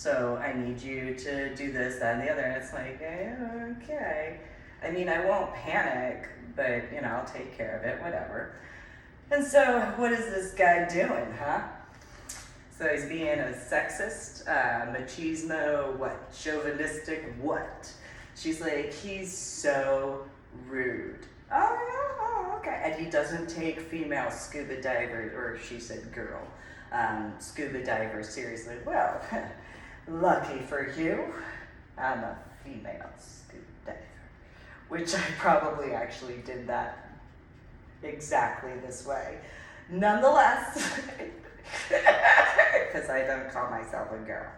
so I need you to do this, that, and the other. And it's like, okay. I mean, I won't panic, but, I'll take care of it, whatever. And so what is this guy doing, huh? So he's being a sexist, machismo, what? Chauvinistic, what? She's like, he's so rude. Oh, okay. And he doesn't take female scuba divers, or she said girl, scuba divers seriously. Well, lucky for you, I'm a female scuba diver. Which I probably actually did that exactly this way. Nonetheless, because I don't call myself a girl.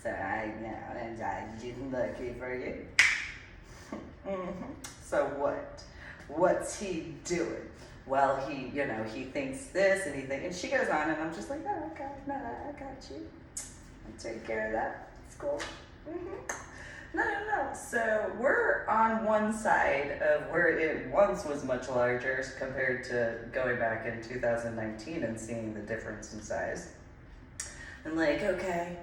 So and I didn't lucky for you. So what? What's he doing? Well, he thinks this and she goes on, and I'm just like, oh, okay, no, I got you. I'll take care of that. It's cool. No. So we're on one side of where it once was much larger compared to going back in 2019 and seeing the difference in size. And like, okay,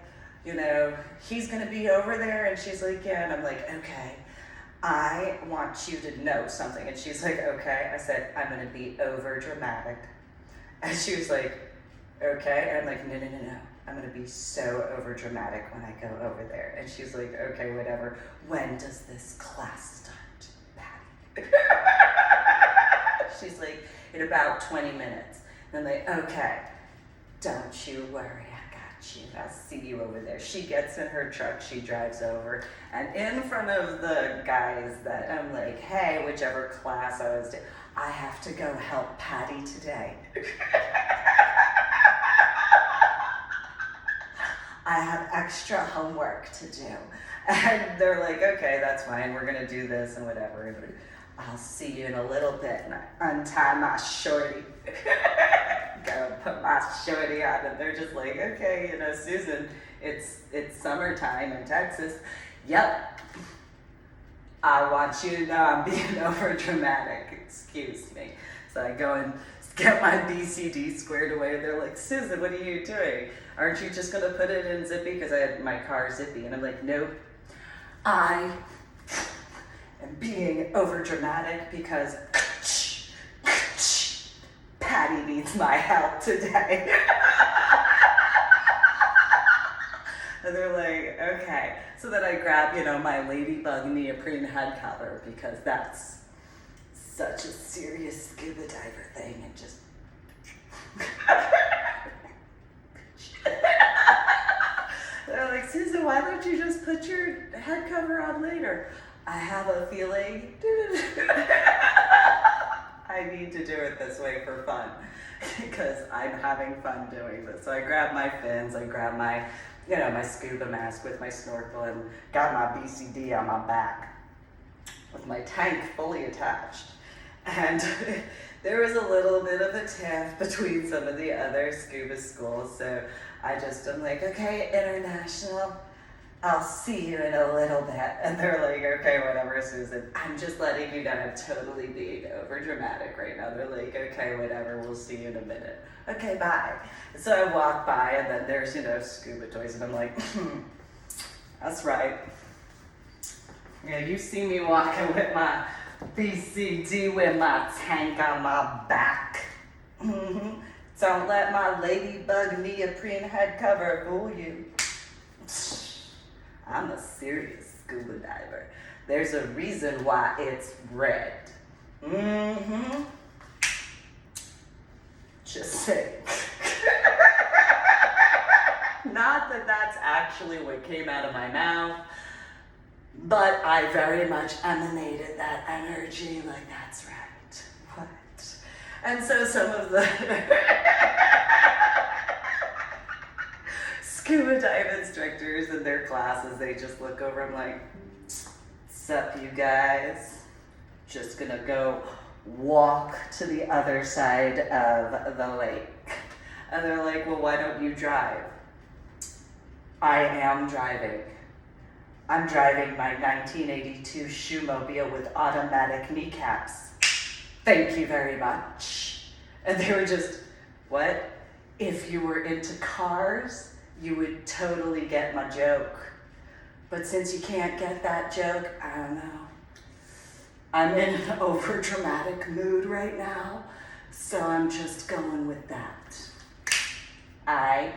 he's gonna be over there, and she's like, yeah, and I'm like, okay, I want you to know something. And she's like, okay. I said, I'm gonna be over dramatic. And she was like, okay. And I'm like, no. I'm gonna be so over dramatic when I go over there. And she's like, okay, whatever. When does this class start, Patty? She's like, in about 20 minutes. And I'm like, okay, don't you worry, I got you. I'll see you over there. She gets in her truck, she drives over, and in front of the guys that I'm like, hey, whichever class I was doing, I have to go help Patty today. I have extra homework to do. And they're like, okay, that's fine. We're going to do this and whatever. I'll see you in a little bit. And I untie my shorty. Go put my shorty on. And they're just like, okay, Susan, it's summertime in Texas. Yep. I want you to know I'm being over dramatic. Excuse me. So I go and get my BCD squared away. They're like, Susan, what are you doing? Aren't you just going to put it in zippy? Because I had my car zippy. And I'm like, nope. I am being over dramatic because Patty needs my help today. And they're like, okay. So then I grab, my ladybug neoprene head cover, because that's such a serious scuba diver thing, and just they're like, Susan, why don't you just put your head cover on later? I have a feeling I need to do it this way for fun, because I'm having fun doing this. So I grab my fins, I grab my, my scuba mask with my snorkel, and got my BCD on my back with my tank fully attached. And there was a little bit of a tiff between some of the other scuba schools, so I'm like, okay, international, I'll see you in a little bit. And they're like, okay, whatever, Susan. I'm just letting you know I'm totally being over dramatic right now. They're like, okay, whatever, we'll see you in a minute. Okay, bye. So I walk by, and then there's, scuba toys, and I'm like, that's right. You see me walking with my BCD with my tank on my back. Don't let my ladybug neoprene head cover fool you. I'm a serious scuba diver. There's a reason why it's red. Just saying. Not that that's actually what came out of my mouth, but I very much emanated that energy, like, that's right. What? And so some of the scuba dive instructors in their classes, they just look over, I'm like, sup, you guys? Just gonna go walk to the other side of the lake. And they're like, well, why don't you drive? I am driving. I'm driving my 1982 shoemobile with automatic kneecaps. Thank you very much. And they were just, what? If you were into cars, you would totally get my joke. But since you can't get that joke, I don't know. I'm in an over-dramatic mood right now, so I'm just going with that. Aight.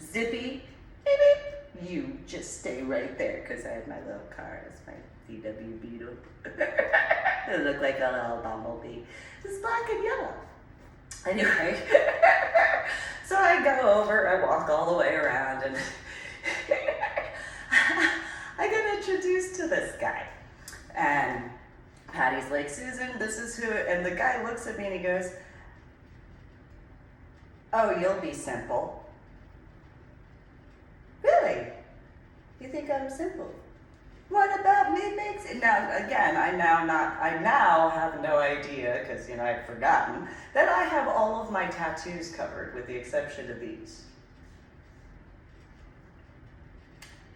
Zippy, beep, beep. You just stay right there, because I have my little car. It's my VW Beetle. It looked like a little bumblebee. It's black and yellow. Anyway, so I go over, I walk all the way around, and I get introduced to this guy. And Patty's like, Susan, this is who, and the guy looks at me and he goes, oh, you'll be simple. Really? You think I'm simple? What about me makes it? Now, again, I now have no idea, because, I'd forgotten, that I have all of my tattoos covered, with the exception of these.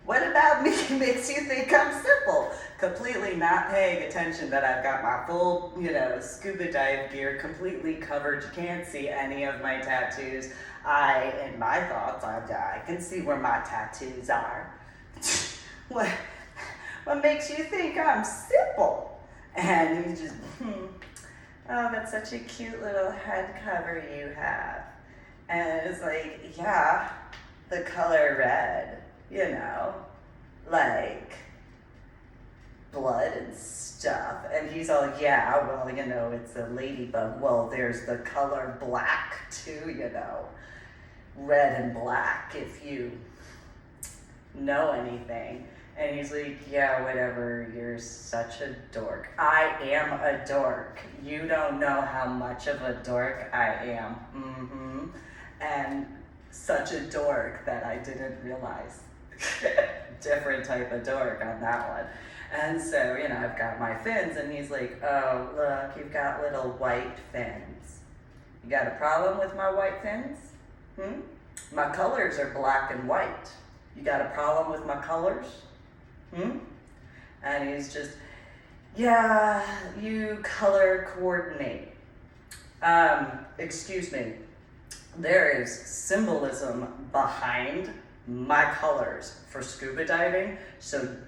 What about me makes you think I'm simple? Completely not paying attention that I've got my full, scuba dive gear completely covered. You can't see any of my tattoos. In my thoughts, I can see where my tattoos are. What makes you think I'm simple? And he's just, oh, that's such a cute little head cover you have. And it's like, yeah, the color red. Like blood and stuff. And he's all, yeah, well, it's a ladybug. Well, there's the color black too, red and black, if you know anything. And he's like, yeah, whatever, you're such a dork. I am a dork. You don't know how much of a dork I am. And such a dork that I didn't realize. Different type of dork on that one. And so, I've got my fins, and he's like, oh, look, you've got little white fins. You got a problem with my white fins? My colors are black and white. You got a problem with my colors? And he's just, yeah, you color coordinate. Excuse me. There is symbolism behind my colors for scuba diving. So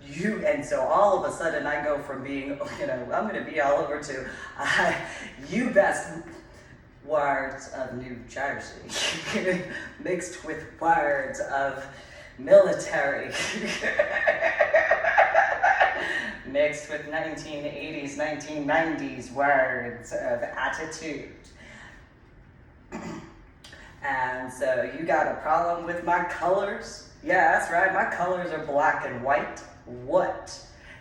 all of a sudden I go from being, I'm going to be all over to, you best words of New Jersey mixed with words of military mixed with 1980s, 1990s words of attitude. And so, you got a problem with my colors? Yeah, that's right, my colors are black and white. What?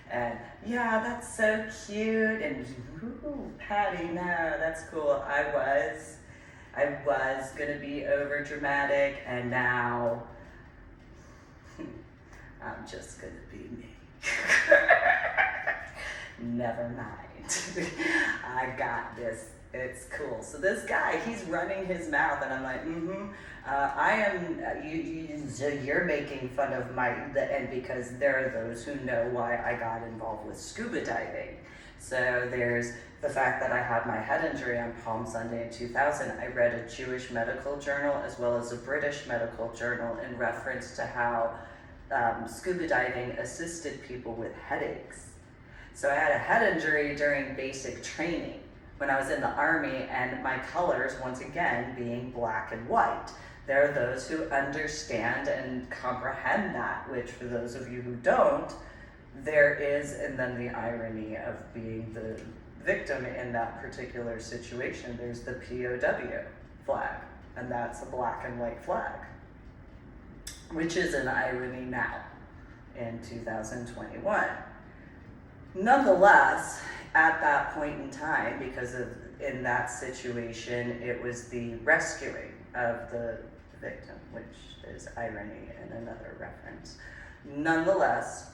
And yeah, that's so cute. And ooh, Patty, no, that's cool. I was gonna be over dramatic, and now I'm just gonna be me. Never mind. I got this. It's cool. So this guy, he's running his mouth, and I'm like, you're making fun of and because there are those who know why I got involved with scuba diving. So there's the fact that I had my head injury on Palm Sunday in 2000. I read a Jewish medical journal as well as a British medical journal in reference to how scuba diving assisted people with headaches. So I had a head injury during basic training when I was in the Army, and my colors, once again, being black and white. There are those who understand and comprehend that, which for those of you who don't, there is, and then the irony of being the victim in that particular situation. There's the POW flag, and that's a black and white flag, which is an irony now in 2021. Nonetheless, at that point in time, because in that situation, it was the rescuing of the victim, which is irony in another reference. Nonetheless,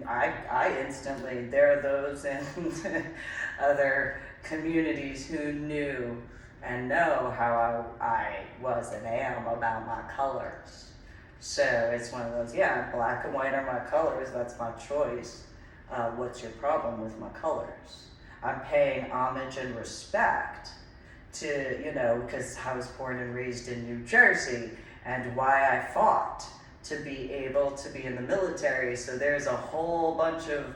I instantly, there are those in other communities who knew and know how I was and am about my colors. So it's one of those, yeah, black and white are my colors, that's my choice. What's your problem with my colors? I'm paying homage and respect to, because I was born and raised in New Jersey, and why I fought to be able to be in the military. So there's a whole bunch of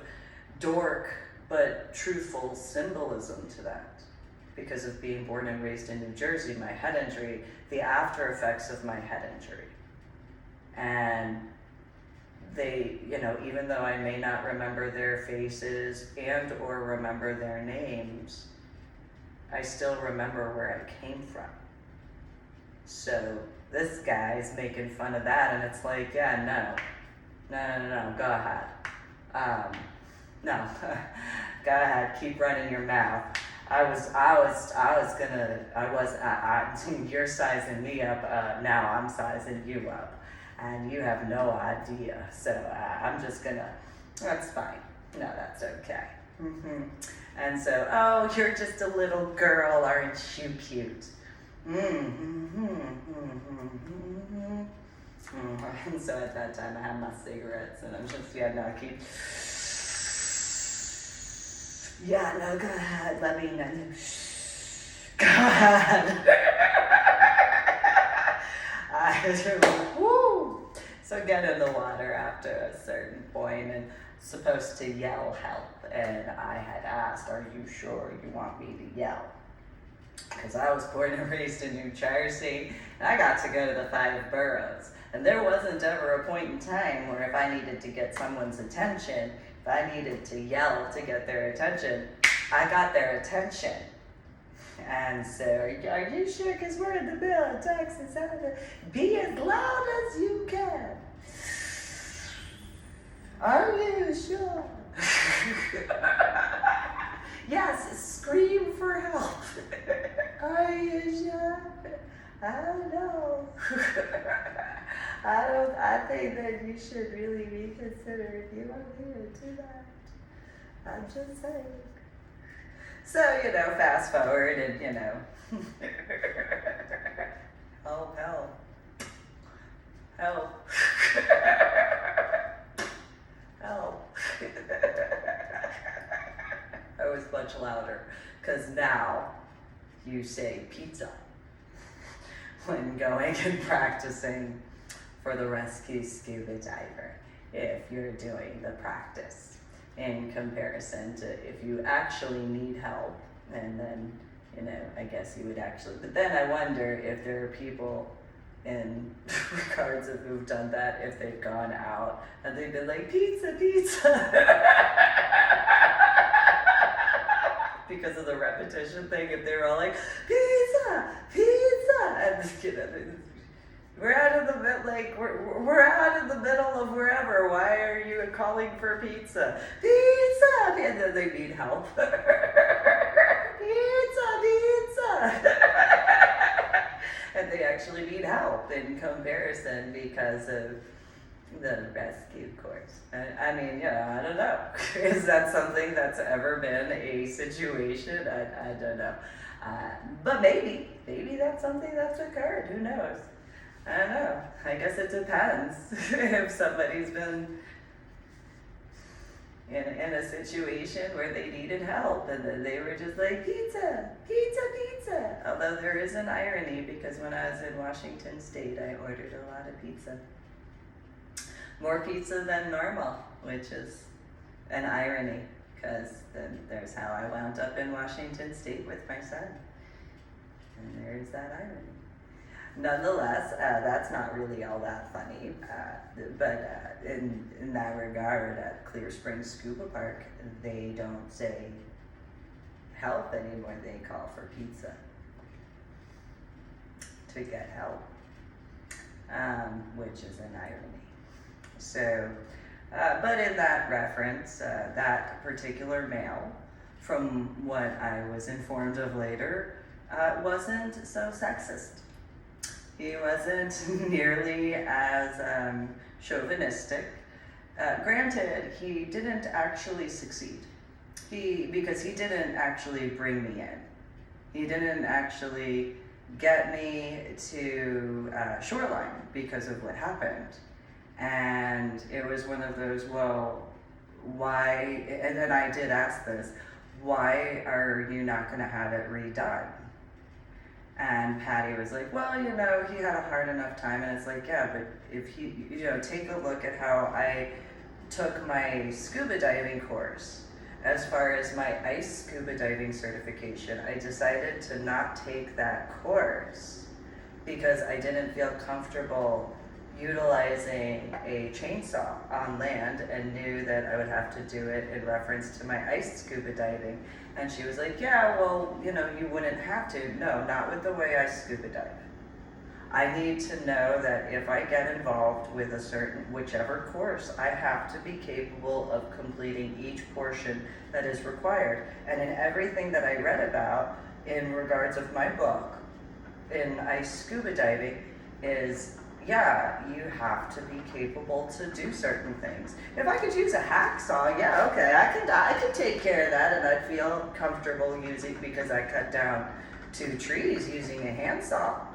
dork but truthful symbolism to that. Because of being born and raised in New Jersey, my head injury, the after effects of my head injury. And they, even though I may not remember their faces and or remember their names, I still remember where I came from. So this guy's making fun of that, and it's like, yeah, no, go ahead. No, go ahead, keep running your mouth. You're sizing me up, now I'm sizing you up. And you have no idea, so I'm just gonna, that's fine. No, that's okay. And so, oh, you're just a little girl, aren't you cute? And so at that time I had my cigarettes, and I'm just, go ahead, let me know. Go ahead. Woo! So get in the water after a certain point and supposed to yell help. And I had asked, are you sure you want me to yell? Because I was born and raised in New Jersey, and I got to go to the 5 boroughs. And there wasn't ever a point in time where if I needed to get someone's attention, if I needed to yell to get their attention, I got their attention. And so, are you sure? Because we're in the middle of Texas. Be as loud as you can. Are you sure? Yes, scream for help. Are you sure? I don't know. I think that you should really reconsider if you want me to do that. I'm just saying. So, fast forward and, oh, hell. I was much louder, because now you say pizza when going and practicing for the rescue scuba diver, if you're doing the practice, in comparison to if you actually need help, and then, I guess you would actually, but then I wonder if there are people in regards of who've done that, if they've gone out and they've been like, pizza, because of the repetition thing, if they were all like, pizza, and we're out of the middle of wherever. Why are you calling for pizza? Pizza! And then they need help. Pizza! And they actually need help in comparison because of the rescue course. I don't know. Is that something that's ever been a situation? I don't know. But maybe that's something that's occurred. Who knows? I don't know. I guess it depends if somebody's been in a situation where they needed help and then they were just like, pizza. Although there is an irony, because when I was in Washington State, I ordered a lot of pizza. More pizza than normal, which is an irony, because then there's how I wound up in Washington State with my son. And there's that irony. Nonetheless, that's not really all that funny, but in that regard, at Clear Springs Scuba Park, they don't say help anymore, they call for pizza to get help, which is an irony. So, but in that reference, that particular male, from what I was informed of later, wasn't so sexist. He wasn't nearly as chauvinistic. Granted, he didn't actually succeed. Because he didn't actually bring me in. He didn't actually get me to Shoreline because of what happened. And it was one of those, well, why, and then I did ask this, why are you not going to have it redone? And Patty was like, well, you know, he had a hard enough time. And it's like, yeah, but if he, you know, take a look at how I took my scuba diving course. As far as my ice scuba diving certification, I decided to not take that course because I didn't feel comfortable utilizing a chainsaw on land and knew that I would have to do it in reference to my ice scuba diving. And she was like, yeah, well, you know, you wouldn't have to. No, not with the way I scuba dive. I need to know that if I get involved with a certain, whichever course, I have to be capable of completing each portion that is required. And in everything that I read about in regards of my book in ice scuba diving is, yeah, you have to be capable to do certain things. If I could use a hacksaw, yeah, okay, I could take care of that and I'd feel comfortable using, because I cut down 2 trees using a handsaw.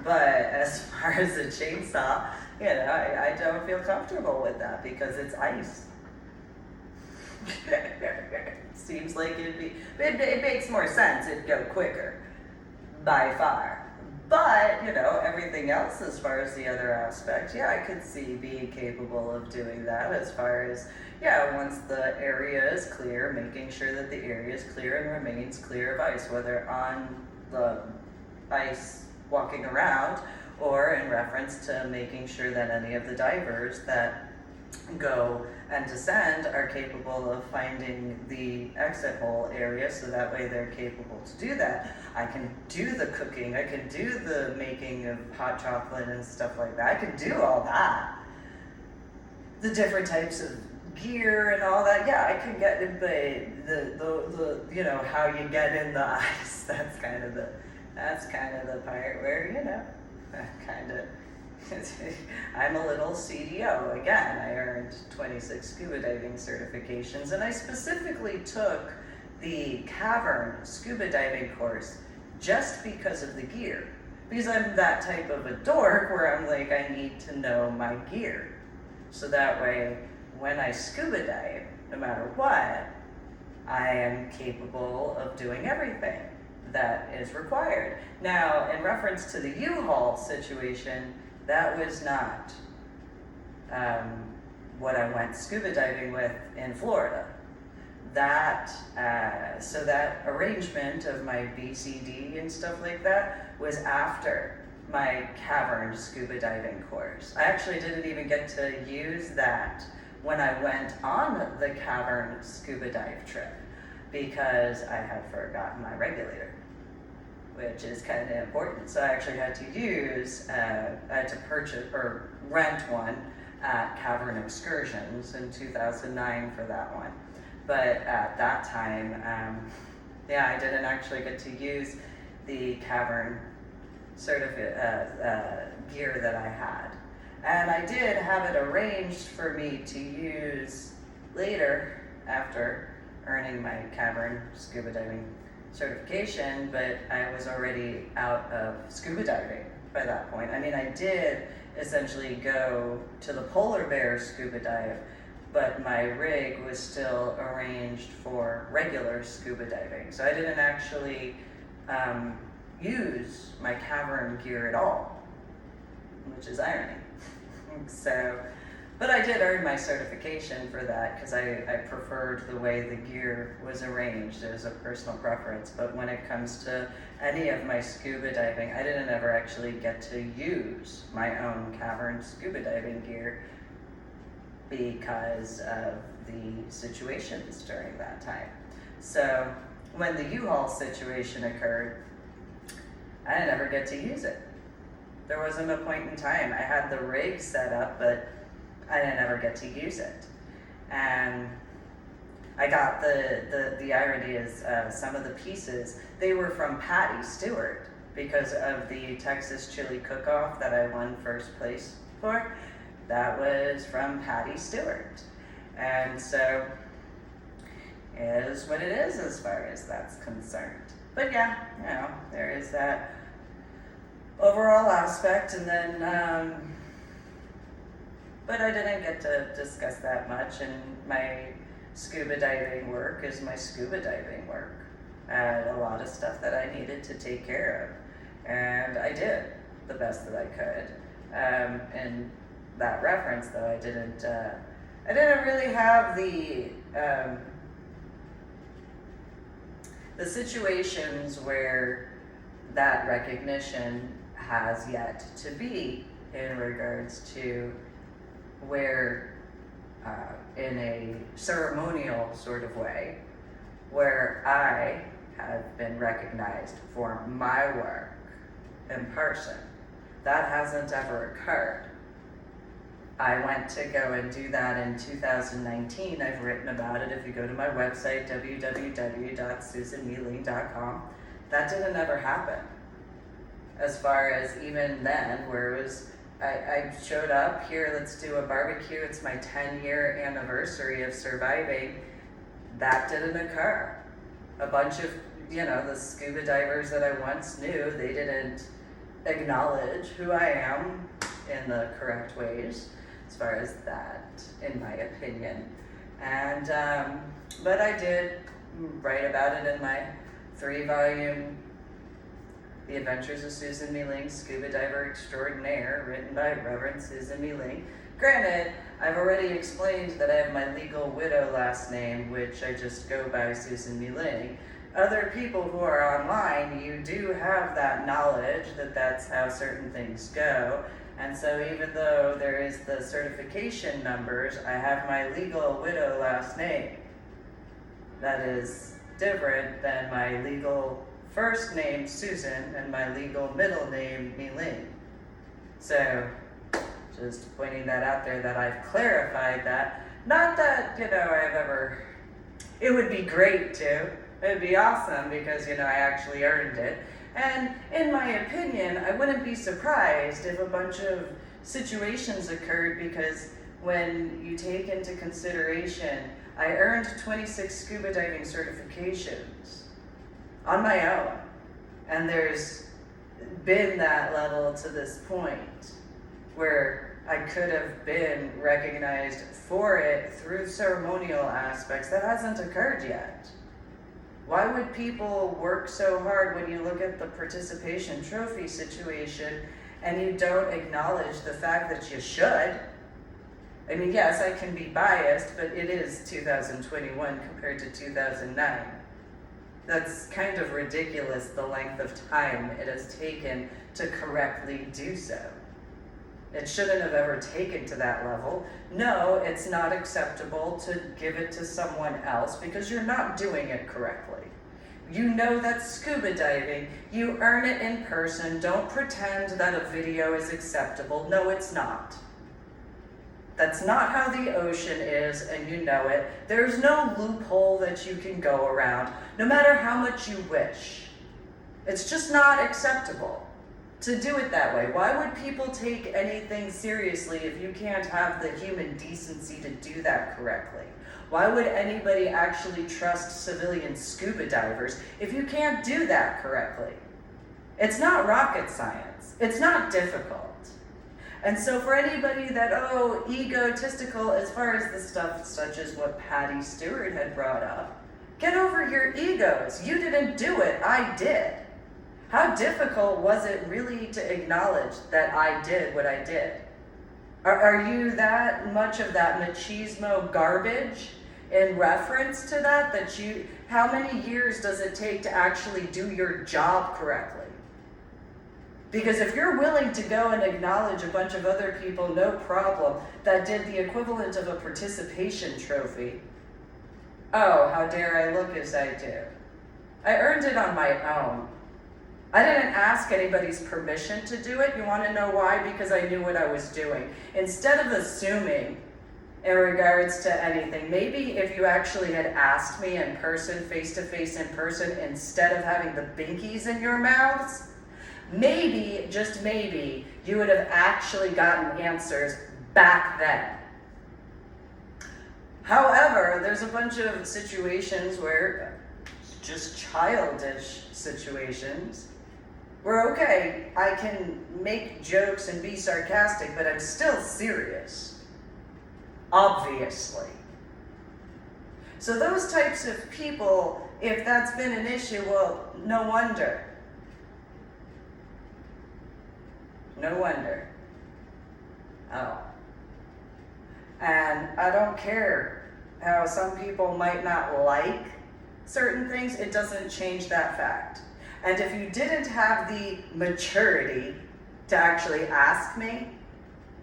But as far as a chainsaw, you know, I don't feel comfortable with that because it's ice. Seems like it makes more sense, it'd go quicker, by far. But, you know, everything else as far as the other aspects, yeah, I could see being capable of doing that as far as, yeah, once the area is clear, making sure that the area is clear and remains clear of ice, whether on the ice walking around or in reference to making sure that any of the divers that go and descend are capable of finding the exit hole area, so that way they're capable to do that. I can do the cooking, I can do the making of hot chocolate and stuff like that. I can do all that. The different types of gear and all that, yeah, I can get in the you know, how you get in the ice. That's kind of the part where, you know, kind of I'm a little CDO. Again, I earned 26 scuba diving certifications, and I specifically took the cavern scuba diving course just because of the gear. Because I'm that type of a dork where I'm like, I need to know my gear. So that way, when I scuba dive, no matter what, I am capable of doing everything that is required. Now, in reference to the U-Haul situation, that was not what I went scuba diving with in Florida. So that arrangement of my BCD and stuff like that was after my cavern scuba diving course. I actually didn't even get to use that when I went on the cavern scuba dive trip because I had forgotten my regulator, which is kind of important. So I actually had to purchase or rent one at Cavern Excursions in 2009 for that one. But at that time, yeah, I didn't actually get to use the Cavern gear that I had. And I did have it arranged for me to use later after earning my Cavern scuba diving certification, but I was already out of scuba diving by that point. I mean, I did essentially go to the polar bear scuba dive, but my rig was still arranged for regular scuba diving. So I didn't actually use my cavern gear at all, which is irony. So, but I did earn my certification for that because I preferred the way the gear was arranged. It was a personal preference. But when it comes to any of my scuba diving, I didn't ever actually get to use my own cavern scuba diving gear because of the situations during that time. So when the U-Haul situation occurred, I didn't ever get to use it. There wasn't a point in time. I had the rig set up, but I didn't ever get to use it. And I got the irony is some of the pieces, they were from Patty Stewart because of the Texas Chili Cook-Off that I won first place for. That was from Patty Stewart. And so it is what it is as far as that's concerned. But yeah, you know, there is that overall aspect, and then but I didn't get to discuss that much, and my scuba diving work is my scuba diving work. I had a lot of stuff that I needed to take care of, and I did the best that I could. In that reference, though, I didn't really have the situations where that recognition has yet to be, in regards to where, in a ceremonial sort of way, where I have been recognized for my work in person. That hasn't ever occurred. I went to go and do that in 2019. I've written about it. If you go to my website, www.susanmealing.com, that didn't ever happen. As far as even then, where it was, I showed up here, let's do a barbecue, it's my 10-year anniversary of surviving. That didn't occur. A bunch of, the scuba divers that I once knew, they didn't acknowledge who I am in the correct ways, as far as that, in my opinion. And, but I did write about it in my 3-volume The Adventures of Susan Mealing, Scuba Diver Extraordinaire, written by Reverend Susan Mealing. Granted, I've already explained that I have my legal widow last name, which I just go by Susan Mealing. Other people who are online, you do have that knowledge that that's how certain things go. And so even though there is the certification numbers, I have my legal widow last name. That is different than my legal first name, Susan, and my legal middle name, Mealing. So, just pointing that out there, that I've clarified that. Not that, I've ever, it would be great to. It'd be awesome because, I actually earned it. And in my opinion, I wouldn't be surprised if a bunch of situations occurred, because when you take into consideration, I earned 26 scuba diving certifications on my own. And there's been that level to this point where I could have been recognized for it through ceremonial aspects. That hasn't occurred yet. Why would people work so hard when you look at the participation trophy situation and you don't acknowledge the fact that you should? I mean, yes, I can be biased, but it is 2021 compared to 2009. That's kind of ridiculous, the length of time it has taken to correctly do so. It shouldn't have ever taken to that level. No, it's not acceptable to give it to someone else because you're not doing it correctly. You know that's scuba diving. You earn it in person. Don't pretend that a video is acceptable. No, it's not. That's not how the ocean is, and you know it. There's no loophole that you can go around, no matter how much you wish. It's just not acceptable to do it that way. Why would people take anything seriously if you can't have the human decency to do that correctly? Why would anybody actually trust civilian scuba divers if you can't do that correctly? It's not rocket science. It's not difficult. And so for anybody that, egotistical as far as the stuff such as what Patty Stewart had brought up, get over your egos. You didn't do it, I did. How difficult was it really to acknowledge that I did what I did? Are you that much of that machismo garbage in reference to that how many years does it take to actually do your job correctly? Because if you're willing to go and acknowledge a bunch of other people, no problem, that did the equivalent of a participation trophy, oh, how dare I look as I do? I earned it on my own. I didn't ask anybody's permission to do it. You want to know why? Because I knew what I was doing. Instead of assuming in regards to anything, maybe if you actually had asked me in person, face-to-face in person, instead of having the binkies in your mouths, maybe, just maybe, you would have actually gotten answers back then. However, there's a bunch of situations where, just childish situations, where, okay, I can make jokes and be sarcastic, but I'm still serious. Obviously. So those types of people, if that's been an issue, well, no wonder. No wonder. Oh. And I don't care how some people might not like certain things, it doesn't change that fact. And if you didn't have the maturity to actually ask me,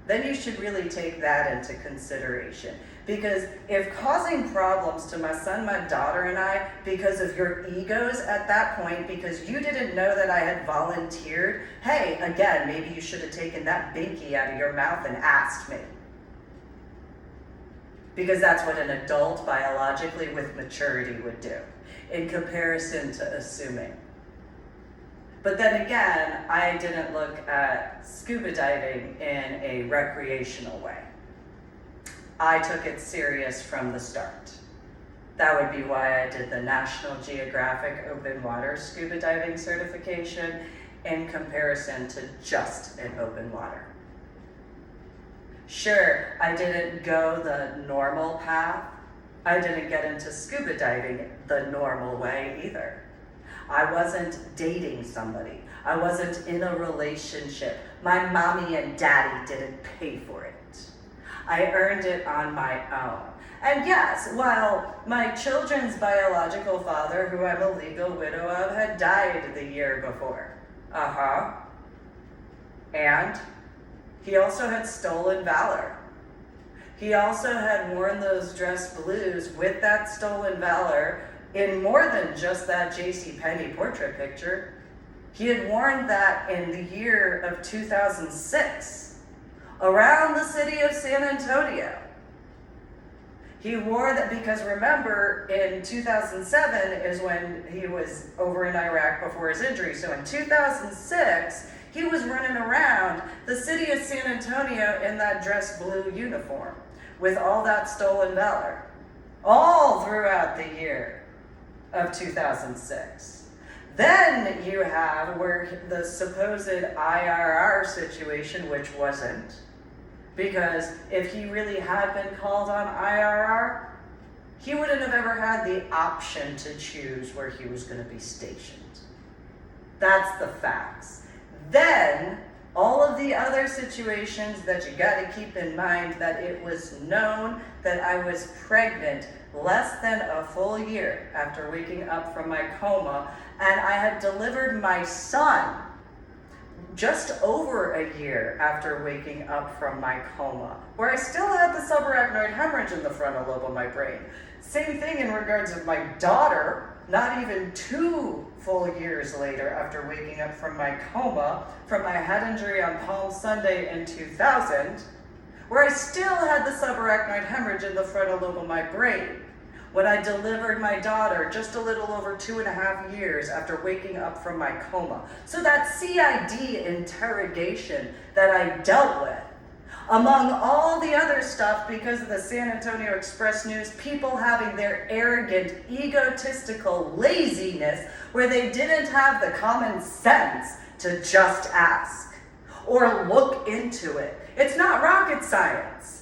then you should really take that into consideration. Because if causing problems to my son, my daughter, and I, because of your egos at that point, because you didn't know that I had volunteered, hey, again, maybe you should have taken that binky out of your mouth and asked me. Because that's what an adult biologically with maturity would do, in comparison to assuming. But then again, I didn't look at scuba diving in a recreational way. I took it serious from the start. That would be why I did the National Geographic Open Water Scuba Diving certification in comparison to just an open water. Sure, I didn't go the normal path. I didn't get into scuba diving the normal way either. I wasn't dating somebody. I wasn't in a relationship. My mommy and daddy didn't pay for it. I earned it on my own. And yes, while my children's biological father, who I'm a legal widow of, had died the year before. And he also had stolen valor. He also had worn those dress blues with that stolen valor in more than just that JCPenney portrait picture. He had worn that in the year of 2006. Around the city of San Antonio. He wore that because remember, in 2007 is when he was over in Iraq before his injury. So in 2006, he was running around the city of San Antonio in that dress blue uniform with all that stolen valor, all throughout the year of 2006. Then you have where the supposed IRR situation, which wasn't, because if he really had been called on IRR, he wouldn't have ever had the option to choose where he was going to be stationed. That's the facts. Then, all of the other situations that you got to keep in mind, that it was known that I was pregnant less than a full year after waking up from my coma, and I had delivered my son just over a year after waking up from my coma, where I still had the subarachnoid hemorrhage in the frontal lobe of my brain. Same thing in regards of my daughter, not even 2 full years later after waking up from my coma, from my head injury on Palm Sunday in 2000, where I still had the subarachnoid hemorrhage in the frontal lobe of my brain. When I delivered my daughter just a little over 2.5 years after waking up from my coma. So that CID interrogation that I dealt with, among all the other stuff because of the San Antonio Express News, people having their arrogant, egotistical laziness where they didn't have the common sense to just ask or look into it. It's not rocket science.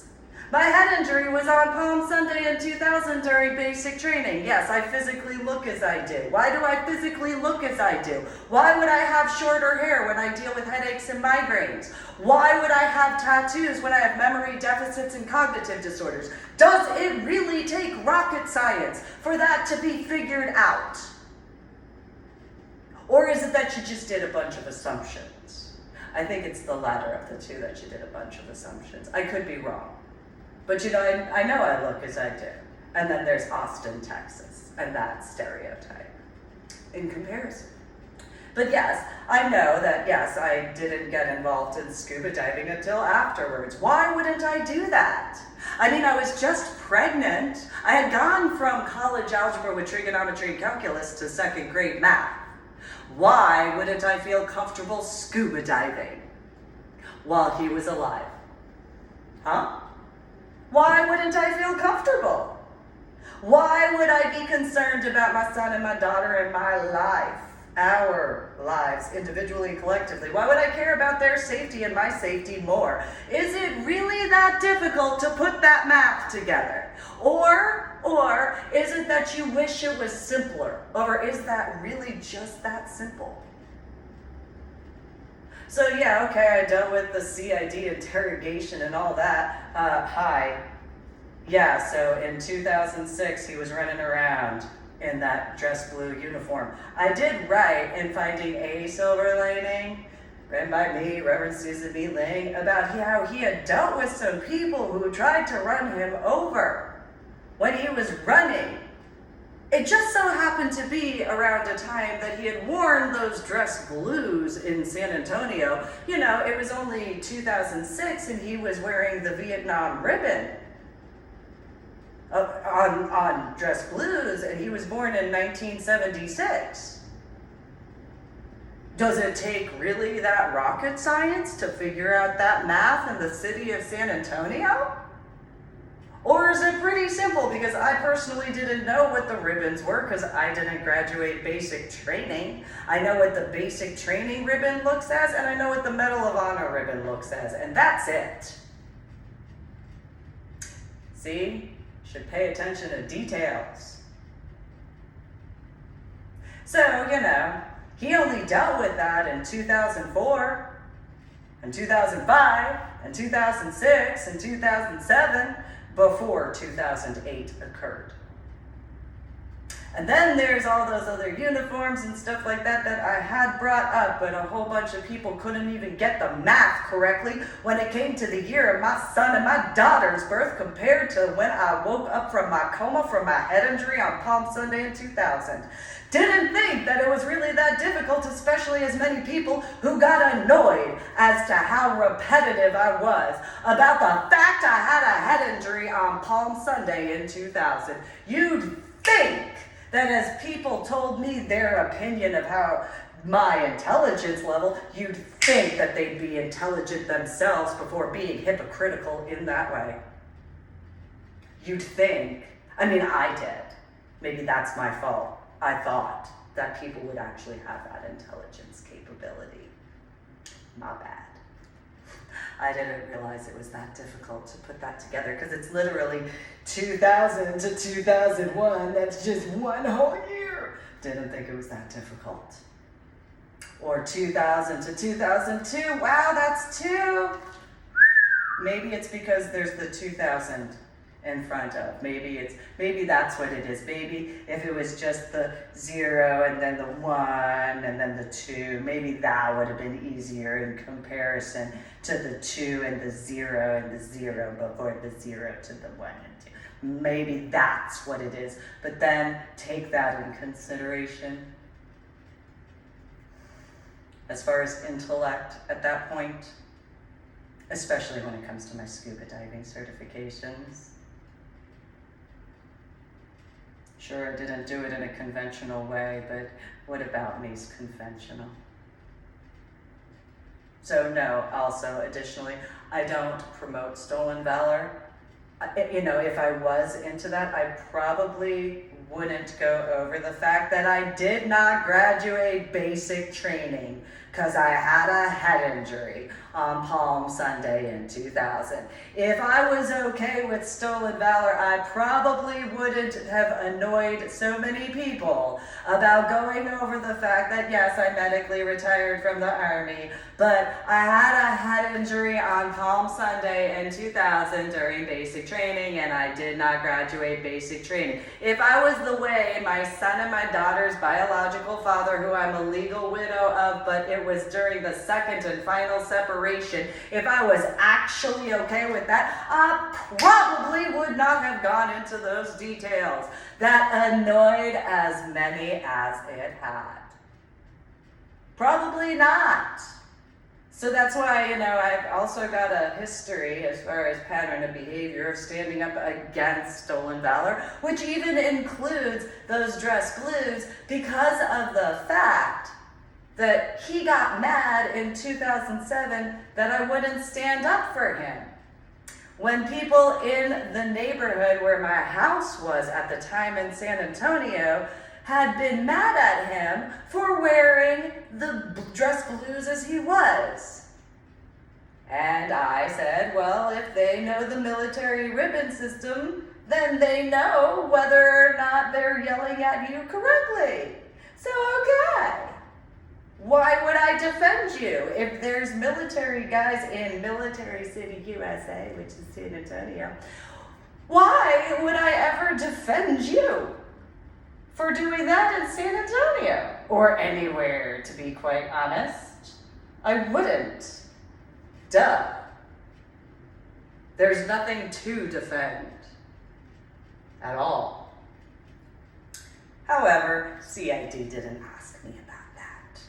My head injury was on Palm Sunday in 2000 during basic training. Yes, I physically look as I do. Why do I physically look as I do? Why would I have shorter hair when I deal with headaches and migraines? Why would I have tattoos when I have memory deficits and cognitive disorders? Does it really take rocket science for that to be figured out? Or is it that you just did a bunch of assumptions? I think it's the latter of the two, that you did a bunch of assumptions. I could be wrong. But you know, I know I look as I do. And then there's Austin, Texas, and that stereotype in comparison. But yes, I know that, yes, I didn't get involved in scuba diving until afterwards. Why wouldn't I do that? I mean, I was just pregnant. I had gone from college algebra with trigonometry and calculus to second grade math. Why wouldn't I feel comfortable scuba diving while he was alive? Huh? Why wouldn't I feel comfortable? Why would I be concerned about my son and my daughter and my life, our lives, individually and collectively? Why would I care about their safety and my safety more? Is it really that difficult to put that math together? Or is it that you wish it was simpler? Or is that really just that simple? So yeah, okay, I dealt with the CID interrogation and all that. Hi. Yeah, so in 2006, he was running around in that dress blue uniform. I did write in Finding a Silver Lining, written by me, Reverend Susan B. Ling, about how he had dealt with some people who tried to run him over when he was running. It just so happened to be around a time that he had worn those dress blues in San Antonio. You know, it was only 2006 and he was wearing the Vietnam ribbon on dress blues, and he was born in 1976. Does it take really that rocket science to figure out that math in the city of San Antonio? Or is it pretty simple? Because I personally didn't know what the ribbons were because I didn't graduate basic training. I know what the basic training ribbon looks as, and I know what the Medal of Honor ribbon looks as, and that's it. See? Should pay attention to details. So, you know, he only dealt with that in 2004, and 2005, and 2006, and 2007, before 2008 occurred. And then there's all those other uniforms and stuff like that that I had brought up, but a whole bunch of people couldn't even get the math correctly when it came to the year of my son and my daughter's birth compared to when I woke up from my coma from my head injury on Palm Sunday in 2000. Didn't think that it was really that difficult, especially as many people who got annoyed as to how repetitive I was about the fact I had a head injury on Palm Sunday in 2000. You'd think that as people told me their opinion of how my intelligence level, you'd think that they'd be intelligent themselves before being hypocritical in that way. You'd think. I mean, I did. Maybe that's my fault. I thought that people would actually have that intelligence capability. My bad. I didn't realize it was that difficult to put that together because it's literally 2000 to 2001. That's just one whole year. Didn't think it was that difficult. Or 2000 to 2002. Wow, that's two. Maybe it's because there's the 2000 in front of. Maybe that's what it is. Maybe if it was just the 0 and then the 1 and then the 2, maybe that would have been easier in comparison to the 2 and the 0 and the 0 before the 0 to the 1 and 2. Maybe that's what it is. But then take that in consideration. As far as intellect at that point, especially when it comes to my scuba diving certifications. Sure, I didn't do it in a conventional way, but what about me's conventional? So no, also, additionally, I don't promote stolen valor. You know, if I was into that, I probably wouldn't go over the fact that I did not graduate basic training because I had a head injury on Palm Sunday in 2000. If I was okay with stolen valor, I probably wouldn't have annoyed so many people about going over the fact that yes, I medically retired from the Army, but I had a head injury on Palm Sunday in 2000 during basic training and I did not graduate basic training. If I was the way my son and my daughter's biological father, who I'm a legal widow of, but it was during the second and final separation, if I was actually okay with that, I probably would not have gone into those details that annoyed as many as it had. Probably not. So that's why, you know, I've also got a history as far as pattern of behavior of standing up against stolen valor, which even includes those dress blues because of the fact that he got mad in 2007 that I wouldn't stand up for him. When people in the neighborhood where my house was at the time in San Antonio had been mad at him for wearing the dress blues as he was. And I said, well, if they know the military ribbon system, then they know whether or not they're yelling at you correctly. So, okay. Why would I defend you? If there's military guys in Military City, USA, which is San Antonio, why would I ever defend you for doing that in San Antonio? Or anywhere, to be quite honest. I wouldn't. Duh. There's nothing to defend at all. However, CID didn't ask me about that.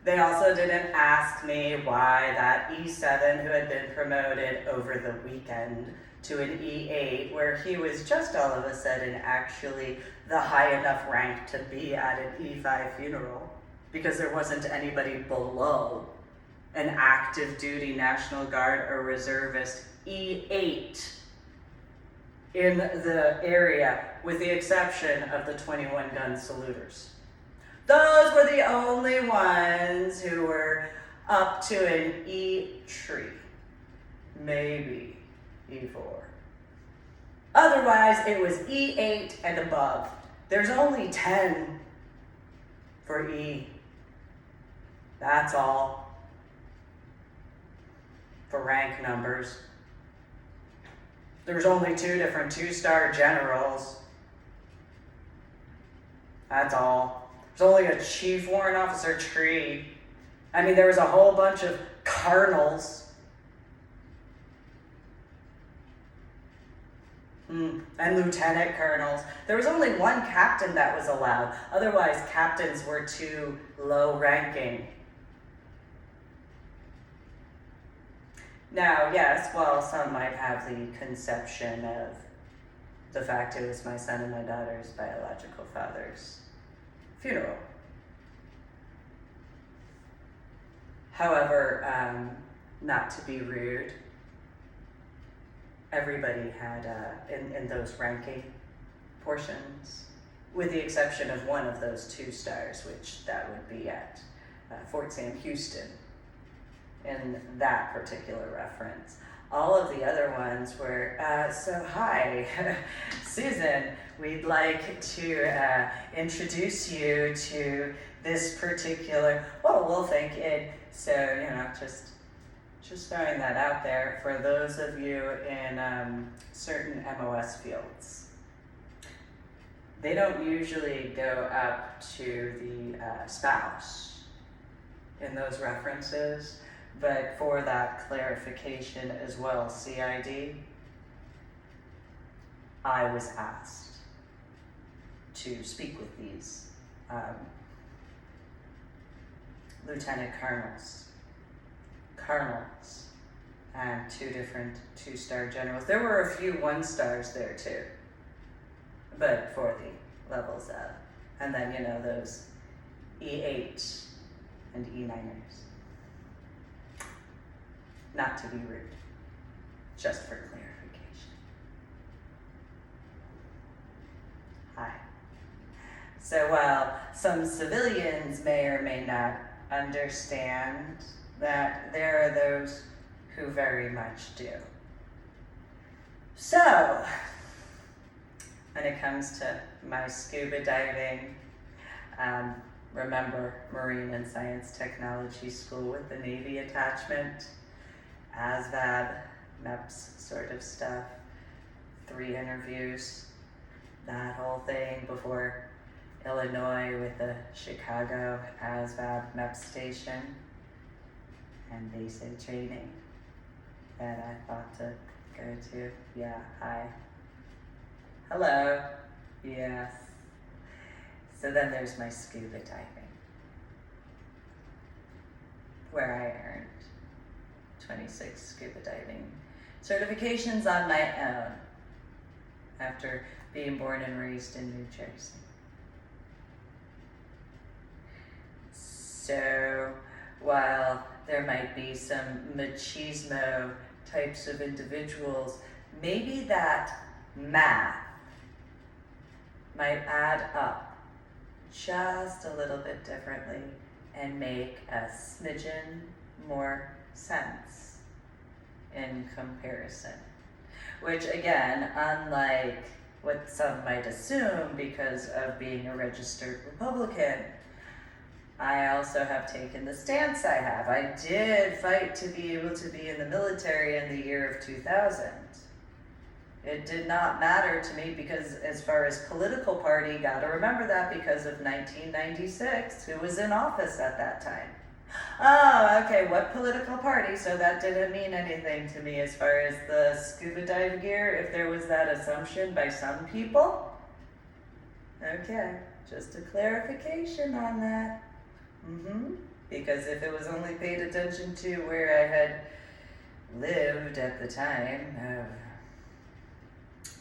They also didn't ask me why that E7 who had been promoted over the weekend to an E8, where he was just all of a sudden actually the high enough rank to be at an E5 funeral, because there wasn't anybody below an active duty National Guard or reservist E8 in the area, with the exception of the 21 gun saluters. Those were the only ones who were up to an E3, maybe E4. Otherwise, it was E8 and above. There's only 10 for E. That's all. For rank numbers. There's only 2 different 2-star generals. That's all. There's only a chief warrant officer tree. I mean, there was a whole bunch of colonels. And lieutenant colonels. There was only 1 captain that was allowed. Otherwise, captains were too low ranking. Now, yes, well, some might have the conception of the fact it was my son and my daughter's biological father's funeral. However, not to be rude, everybody had, in those ranking portions, with the exception of one of those 2 stars, which that would be at Fort Sam Houston, in that particular reference. All of the other ones were, so hi, Susan, we'd like to introduce you to this particular, oh, we'll thank it. So, you know, just throwing that out there for those of you in certain MOS fields. They don't usually go up to the spouse in those references, but for that clarification as well, CID, I was asked to speak with these lieutenant colonels, and 2 different 2-star generals. There were a few 1-stars there too, but for the levels up. And then, you know, those E8 and E9ers. Not to be rude, just for clarification. Hi. So while some civilians may or may not understand that, there are those who very much do. So, when it comes to my scuba diving, remember Marine and Science Technology School with the Navy attachment, ASVAB, MEPS sort of stuff, 3 interviews, that whole thing before Illinois with the Chicago ASVAB MEPS station, and basic training that I thought to go to. Yeah, hi. Hello. Yes. So then there's my scuba diving, where I earned 26 scuba diving certifications on my own after being born and raised in New Jersey. So while there might be some machismo types of individuals, maybe that math might add up just a little bit differently and make a smidgen more sense in comparison. Which again, unlike what some might assume because of being a registered Republican, I also have taken the stance I have. I did fight to be able to be in the military in the year of 2000. It did not matter to me because as far as political party, gotta remember that because of 1996, who was in office at that time. Oh, okay, what political party? So that didn't mean anything to me as far as the scuba dive gear, if there was that assumption by some people. Okay, just a clarification on that. Because if it was only paid attention to where I had lived at the time,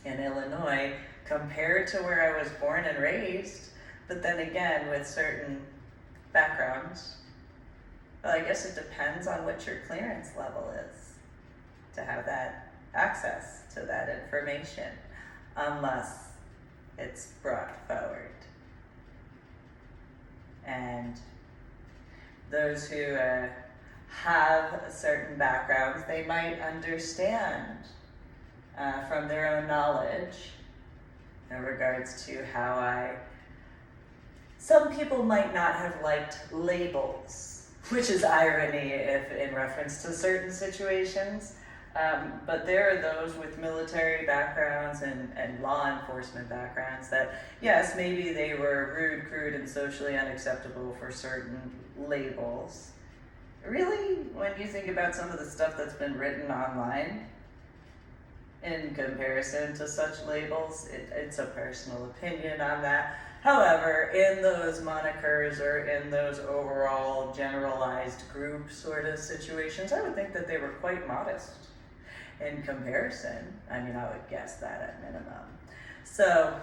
in Illinois, compared to where I was born and raised, but then again, with certain backgrounds, well, I guess it depends on what your clearance level is to have that access to that information, unless it's brought forward. And those who have certain backgrounds, they might understand from their own knowledge in regards to how some people might not have liked labels, which is irony if in reference to certain situations. But there are those with military backgrounds and law enforcement backgrounds that, yes, maybe they were rude, crude, and socially unacceptable for certain labels. Really, when you think about some of the stuff that's been written online, in comparison to such labels, it's a personal opinion on that. However, in those monikers or in those overall generalized group sort of situations, I would think that they were quite modest in comparison. I mean, I would guess that at minimum. So,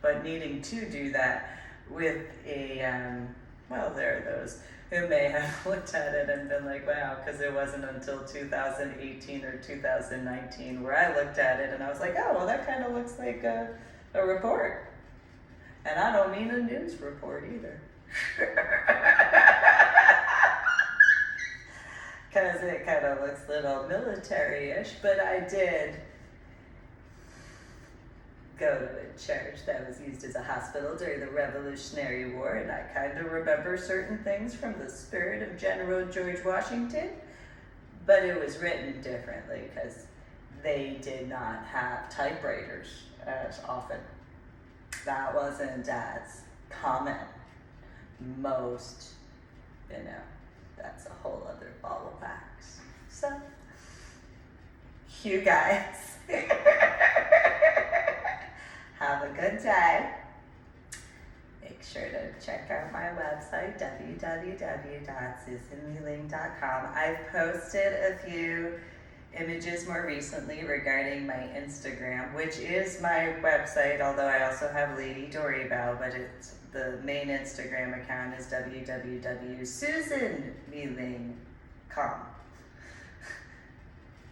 but needing to do that with well, there are those who may have looked at it and been like, wow, because it wasn't until 2018 or 2019 where I looked at it and I was like, oh, well, that kind of looks like a report. And I don't mean a news report either. Because it kind of looks a little military-ish, but I did go to a church that was used as a hospital during the Revolutionary War, and I kind of remember certain things from the spirit of General George Washington, but it was written differently because they did not have typewriters as often. That wasn't as common. Most, that's a whole other ball of wax. So, you guys have a good day. Make sure to check out my website, www.susanmuling.com. I've posted a few images more recently regarding my Instagram, which is my website, although I also have Lady Doribel, but it's the main Instagram account is www.susanmuling.com.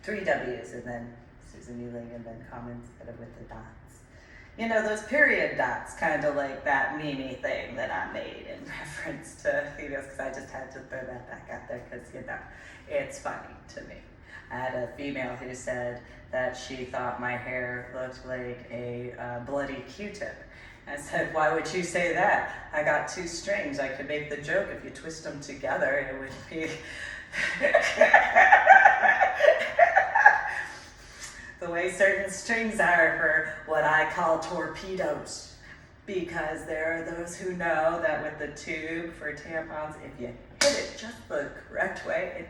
3 W's and then Susan Muling and then com instead of with the dots. Those period dots, kind of like that meme thing that I made in reference to females, because I just had to throw that back out there because, it's funny to me. I had a female who said that she thought my hair looked like a bloody Q-tip. I said, why would you say that? I got 2 strings. I could make the joke if you twist them together, it would be the way certain strings are for what I call torpedoes. Because there are those who know that with the tube for tampons, if you hit it just the correct way,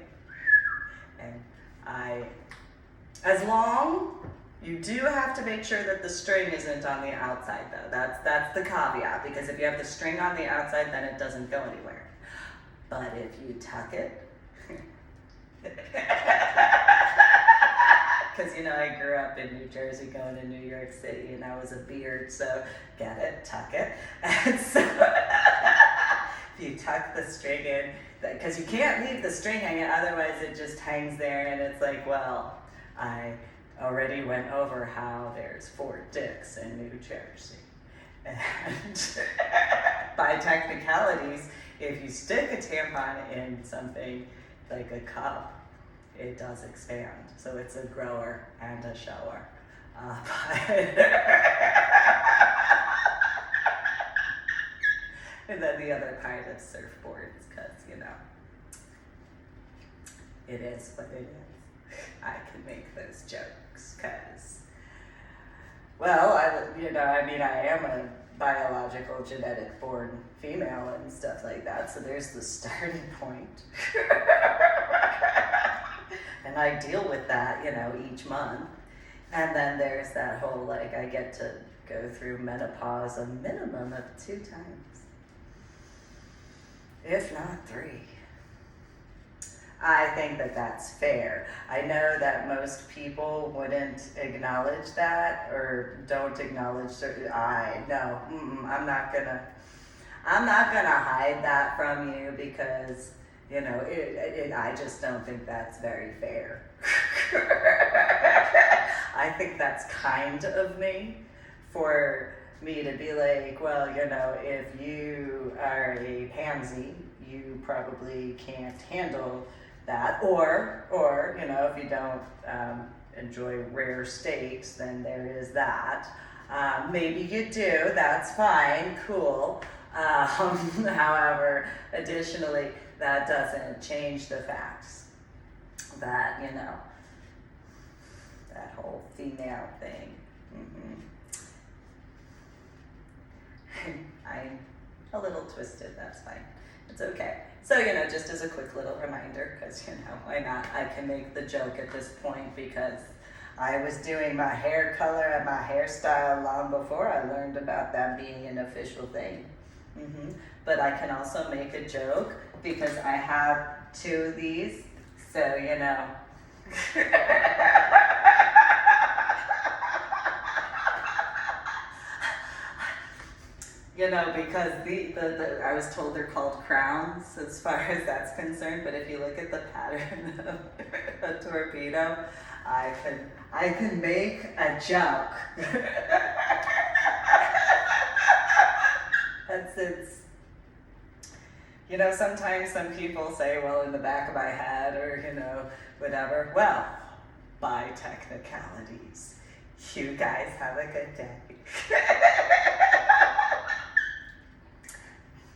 as long, you do have to make sure that the string isn't on the outside though. That's the caveat, because if you have the string on the outside, then it doesn't go anywhere. But if you tuck it, because I grew up in New Jersey going to New York City and I was a beard, so get it, tuck it. And so if you tuck the string in, because you can't leave the string hanging, otherwise it just hangs there and it's like, well, I already went over how there's 4 dicks in New Jersey. And by technicalities, if you stick a tampon in something like a cup, it does expand. So it's a grower and a shower. And then the other part is surfboards, because, it is what it is. I can make those jokes, because, well, I am a biological genetic born female and stuff like that, so there's the starting point. And I deal with that, each month. And then there's that whole, I get to go through menopause a minimum of 2 times, if not 3. I think that that's fair. I know that most people wouldn't acknowledge that or don't acknowledge certain. I'm not gonna hide that from you because I just don't think that's very fair. I think that's kind of me for me to be like, well, if you are a pansy, you probably can't handle that, or if you don't enjoy rare steaks, then there is that. Maybe you do, that's fine, cool. However, additionally, that doesn't change the facts that, that whole female thing. I'm a little twisted, that's fine. It's okay. So, just as a quick little reminder, because, why not? I can make the joke at this point because I was doing my hair color and my hairstyle long before I learned about that being an official thing. But I can also make a joke because I have 2 of these, so, because I was told they're called crowns as far as that's concerned, but if you look at the pattern of a torpedo, I can make a joke. Sometimes some people say, well, in the back of my head or, whatever. Well, by technicalities, you guys have a good day.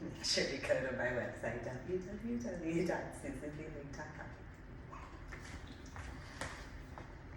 Make sure you go to my website, www.susanleelink.com.